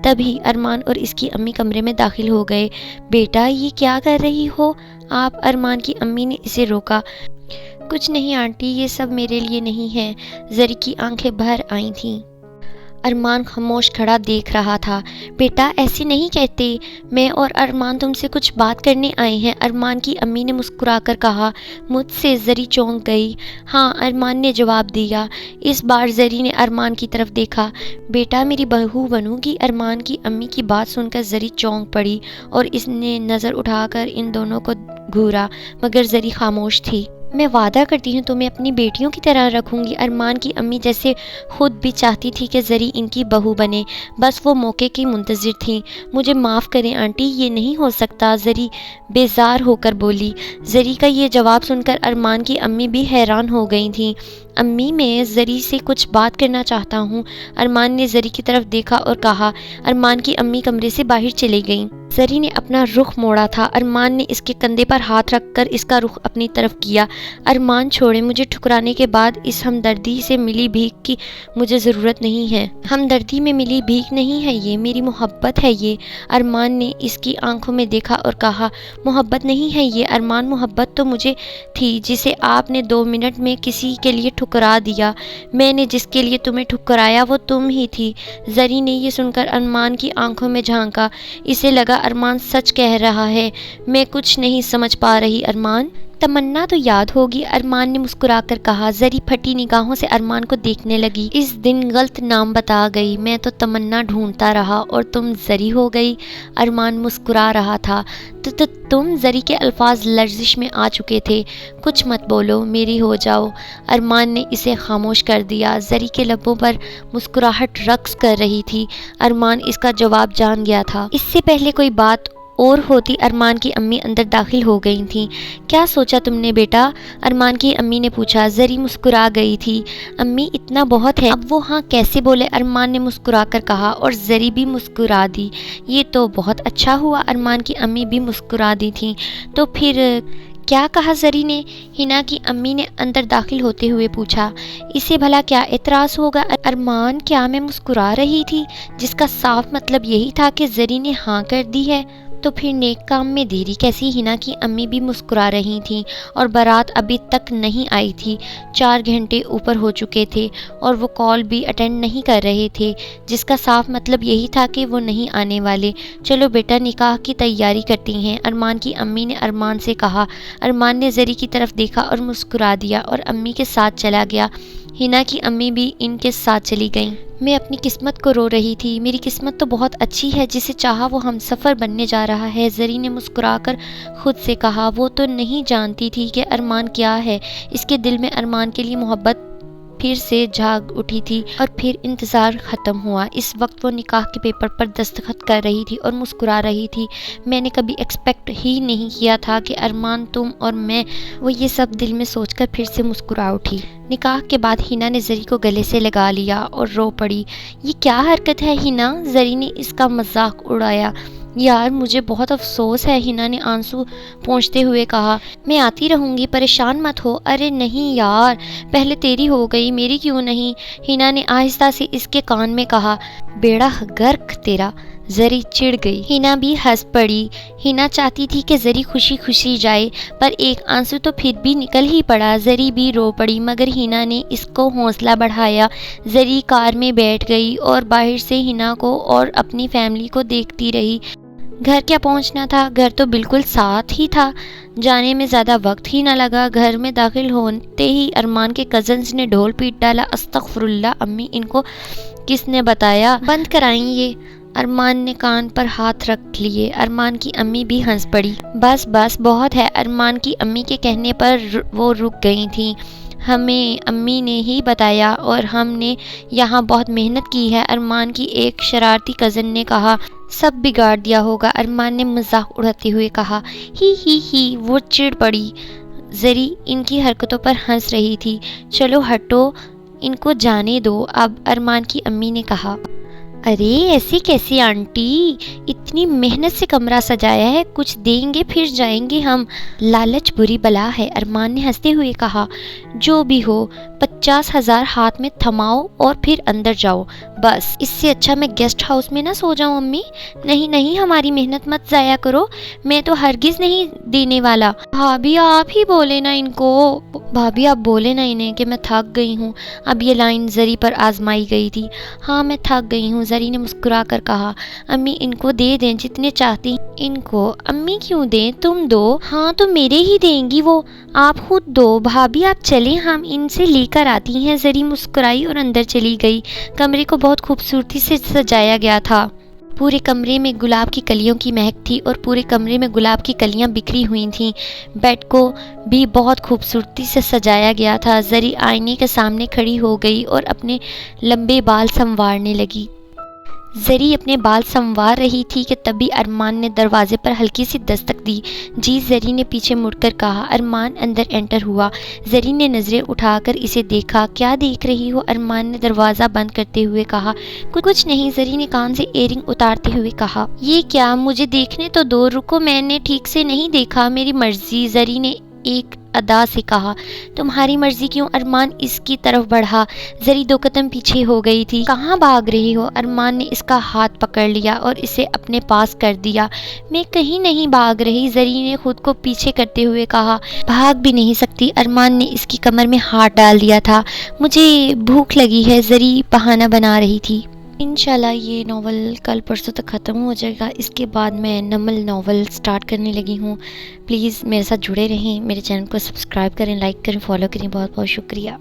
تبھی ارمان اور اس کی امی کمرے میں داخل ہو گئے۔ بیٹا یہ کیا کر رہی ہو آپ؟ ارمان کی امی نے اسے روکا۔ کچھ نہیں آنٹی، یہ سب میرے لیے نہیں ہے۔ زری کی آنکھیں بھر آئی تھیں۔ ارمان خاموش کھڑا دیکھ رہا تھا۔ بیٹا ایسے نہیں کہتے، میں اور ارمان تم سے کچھ بات کرنے آئے ہیں، ارمان کی امی نے مسکرا کر کہا۔ مجھ سے؟ زری چونک گئی۔ ہاں، ارمان نے جواب دیا۔ اس بار زری نے ارمان کی طرف دیکھا۔ بیٹا میری بہو بنو گی؟ ارمان کی امی کی بات سن کر زری چونک پڑی اور اس نے نظر اٹھا کر ان دونوں کو گھورا، مگر زری خاموش تھی۔ میں وعدہ کرتی ہوں تمہیں اپنی بیٹیوں کی طرح رکھوں گی۔ ارمان کی امی جیسے خود بھی چاہتی تھی کہ زری ان کی بہو بنے، بس وہ موقع کی منتظر تھیں۔ مجھے معاف کریں آنٹی، یہ نہیں ہو سکتا، زری بیزار ہو کر بولی۔ زری کا یہ جواب سن کر ارمان کی امی بھی حیران ہو گئی تھیں۔ امی میں زری سے کچھ بات کرنا چاہتا ہوں، ارمان نے زری کی طرف دیکھا اور کہا۔ ارمان کی امی کمرے سے باہر چلی گئیں۔ زری نے اپنا رخ موڑا تھا۔ ارمان نے اس کے کندھے پر ہاتھ رکھ کر اس کا رخ اپنی طرف کیا۔ ارمان چھوڑے، مجھے ٹھکرانے کے بعد اس ہمدردی سے ملی بھیک کی مجھے ضرورت نہیں ہے۔ ہمدردی میں ملی بھیک نہیں ہے یہ، میری محبت ہے یہ۔ ارمان نے اس کی آنکھوں میں دیکھا اور کہا۔ محبت نہیں ہے یہ ارمان، محبت تو مجھے تھی جسے آپ نے 2 منٹ میں کسی کے لیے ٹھکرا دیا۔ میں نے جس کے لیے تمہیں ٹھکرایا وہ تم ہی تھی۔ زری نے یہ سن کر ارمان کی آنکھوں میں جھانکا۔ اسے لگا ارمان سچ کہہ رہا ہے۔ میں کچھ نہیں سمجھ پا رہی ارمان۔ تمنا تو یاد ہوگی، ارمان نے مسکرا کر کہا۔ زری پھٹی نگاہوں سے ارمان کو دیکھنے لگی۔ اس دن غلط نام بتا گئی، میں تو تمنا ڈھونڈتا رہا اور تم زری ہو گئی۔ ارمان مسکرا رہا تھا۔ تو تم؟ زری کے الفاظ لرزش میں آ چکے تھے۔ کچھ مت بولو، میری ہو جاؤ۔ ارمان نے اسے خاموش کر دیا۔ زری کے لبوں پر مسکراہٹ رقص کر رہی تھی۔ ارمان اس کا جواب جان گیا تھا۔ اس سے پہلے کوئی بات اور ہوتی ارمان کی امی اندر داخل ہو گئی تھیں۔ کیا سوچا تم نے بیٹا؟ ارمان کی امی نے پوچھا۔ زری مسکرا گئی تھی۔ امی اتنا بہت ہے، اب وہ ہاں کیسے بولے؟ ارمان نے مسکرا کر کہا اور زری بھی مسکرا دی۔ یہ تو بہت اچھا ہوا، ارمان کی امی بھی مسکرا دی تھیں۔ تو پھر کیا کہا زری نے؟ ہنا کی امی نے اندر داخل ہوتے ہوئے پوچھا۔ اسے بھلا کیا اعتراض ہوگا؟ ارمان کیا میں مسکرا رہی تھی؟ جس کا صاف مطلب یہی تھا کہ زری نے ہاں کر دی ہے۔ تو پھر نیک کام میں دیری کیسی؟ ہنا کی امی بھی مسکرا رہی تھیں اور بارات ابھی تک نہیں آئی تھی۔ 4 گھنٹے اوپر ہو چکے تھے اور وہ کال بھی اٹینڈ نہیں کر رہے تھے، جس کا صاف مطلب یہی تھا کہ وہ نہیں آنے والے۔ چلو بیٹا نکاح کی تیاری کرتی ہیں، ارمان کی امی نے ارمان سے کہا۔ ارمان نے زری کی طرف دیکھا اور مسکرا دیا اور امی کے ساتھ چلا گیا۔ ہنا کی امی بھی ان کے ساتھ چلی گئیں۔ میں اپنی قسمت کو رو رہی تھی، میری قسمت تو بہت اچھی ہے، جسے چاہا وہ ہم سفر بننے جا رہا ہے، زری نے مسکرا کر خود سے کہا۔ وہ تو نہیں جانتی تھی کہ ارمان کیا ہے، اس کے دل میں ارمان کے لیے محبت پھر سے جاگ اٹھی تھی اور پھر انتظار ختم ہوا۔ اس وقت وہ نکاح کے پیپر پر دستخط کر رہی تھی اور مسکرا رہی تھی۔ میں نے کبھی ایکسپیکٹ ہی نہیں کیا تھا کہ ارمان، تم اور میں، وہ یہ سب دل میں سوچ کر پھر سے مسکرا اٹھی۔ نکاح کے بعد ہنا نے زری کو گلے سے لگا لیا اور رو پڑی۔ یہ کیا حرکت ہے ہنا؟ زری نے اس کا مذاق اڑایا۔ یار مجھے بہت افسوس ہے، ہنا نے آنسو پونچھتے ہوئے کہا۔ میں آتی رہوں گی، پریشان مت ہو۔ ارے نہیں یار، پہلے تیری ہو گئی، میری کیوں نہیں؟ ہنا نے آہستہ سے اس کے کان میں کہا۔ بیڑا غرق تیرا۔ زری چڑ گئی۔ ہنا بھی ہنس پڑی۔ ہنا چاہتی تھی کہ زری خوشی خوشی جائے، پر ایک آنسو تو پھر بھی نکل ہی پڑا۔ زری بھی رو پڑی، مگر ہنا نے اس کو حوصلہ بڑھایا۔ زری کار میں بیٹھ گئی اور باہر سے ہنا کو اور اپنی فیملی کو دیکھتی رہی۔ گھر کیا پہنچنا تھا، گھر تو بالکل ساتھ ہی تھا، جانے میں زیادہ وقت ہی نہ لگا۔ گھر میں داخل ہوتے ہی ارمان کے کزنز نے ڈھول پیٹ ڈالا۔ استغفر اللہ، امی ان کو کس نے بتایا؟ بند کرائیں یہ۔ ارمان نے کان پر ہاتھ رکھ لیے۔ ارمان کی امی بھی ہنس پڑی۔ بس بس بہت ہے۔ ارمان کی امی کے کہنے پر وہ رک گئی تھیں۔ ہمیں امی نے ہی بتایا اور ہم نے یہاں بہت محنت کی ہے، ارمان کی ایک شرارتی کزن نے کہا۔ سب بگاڑ دیا ہوگا، ارمان نے مذاق اڑاتے ہوئے کہا۔ ہی وہ چڑ پڑی۔ زری ان کی حرکتوں پر ہنس رہی تھی۔ چلو ہٹو، ان کو جانے دو اب، ارمان کی امی نے کہا۔ ارے ایسے کیسے آنٹی، اتنی محنت سے کمرہ سجایا ہے، کچھ دیں گے پھر جائیں گے ہم۔ لالچ بری بلا ہے، ارمان نے ہنستے ہوئے کہا۔ جو بھی ہو، 50,000 ہاتھ میں تھماؤ اور پھر اندر جاؤ بس۔ اس سے اچھا میں گیسٹ ہاؤس میں نہ سو جاؤں امی؟ نہیں ہماری محنت مت ضائع کرو، میں تو ہرگز نہیں دینے والا۔ بھابھی آپ ہی بولے نا ان کو، بھابھی آپ بولے نا انہیں کہ میں تھک گئی ہوں۔ اب یہ لائن زری پر آزمائی گئی تھی۔ ہاں میں تھک گئی ہوں، زری نے مسکرا کر کہا۔ امی ان کو دے دیں، جتنے چاہتی ان کو۔ امی کیوں دیں، تم دو۔ ہاں تو میرے ہی دیں گی وہ، آپ خود دو۔ بھابھی آپ چلیں، ہم ان سے لے کر آتی ہیں۔ زری مسکرائی اور اندر چلی گئی۔ کمرے کو بہت خوبصورتی سے سجایا گیا تھا۔ پورے کمرے میں گلاب کی کلیوں کی مہک تھی اور پورے کمرے میں گلاب کی کلیاں بکھری ہوئی تھیں۔ بیڈ کو بھی بہت خوبصورتی سے سجایا گیا تھا۔ زری آئینے کے سامنے کھڑی ہو گئی اور اپنے لمبے بال سنوارنے لگی۔ زری اپنے بال سنوار رہی تھی کہ تبھی ارمان نے دروازے پر ہلکی سی دستک دی۔ جی، زری نے پیچھے مڑ کر کہا۔ ارمان اندر انٹر ہوا۔ زری نے نظریں اٹھا کر اسے دیکھا۔ کیا دیکھ رہی ہو؟ ارمان نے دروازہ بند کرتے ہوئے کہا۔ کچھ نہیں، زری نے کان سے ایئرنگ اتارتے ہوئے کہا۔ یہ کیا؟ مجھے دیکھنے تو دو، رکو، میں نے ٹھیک سے نہیں دیکھا، میری مرضی، زری نے ایک ادا سے کہا۔ تمہاری مرضی کیوں؟ ارمان اس کی طرف بڑھا۔ زری 2 قدم پیچھے ہو گئی تھی۔ کہاں بھاگ رہی ہو؟ ارمان نے اس کا ہاتھ پکڑ لیا اور اسے اپنے پاس کر دیا۔ میں کہیں نہیں بھاگ رہی، زری نے خود کو پیچھے کرتے ہوئے کہا۔ بھاگ بھی نہیں سکتی، ارمان نے اس کی کمر میں ہاتھ ڈال دیا تھا۔ مجھے بھوک لگی ہے، زری بہانہ بنا رہی تھی۔ انشاءاللہ یہ ناول کل پرسوں تک ختم ہو جائے گا۔ اس کے بعد میں نمل ناول سٹارٹ کرنے لگی ہوں۔ پلیز میرے ساتھ جڑے رہیں، میرے چینل کو سبسکرائب کریں، لائک کریں، فالو کریں۔ بہت بہت شکریہ۔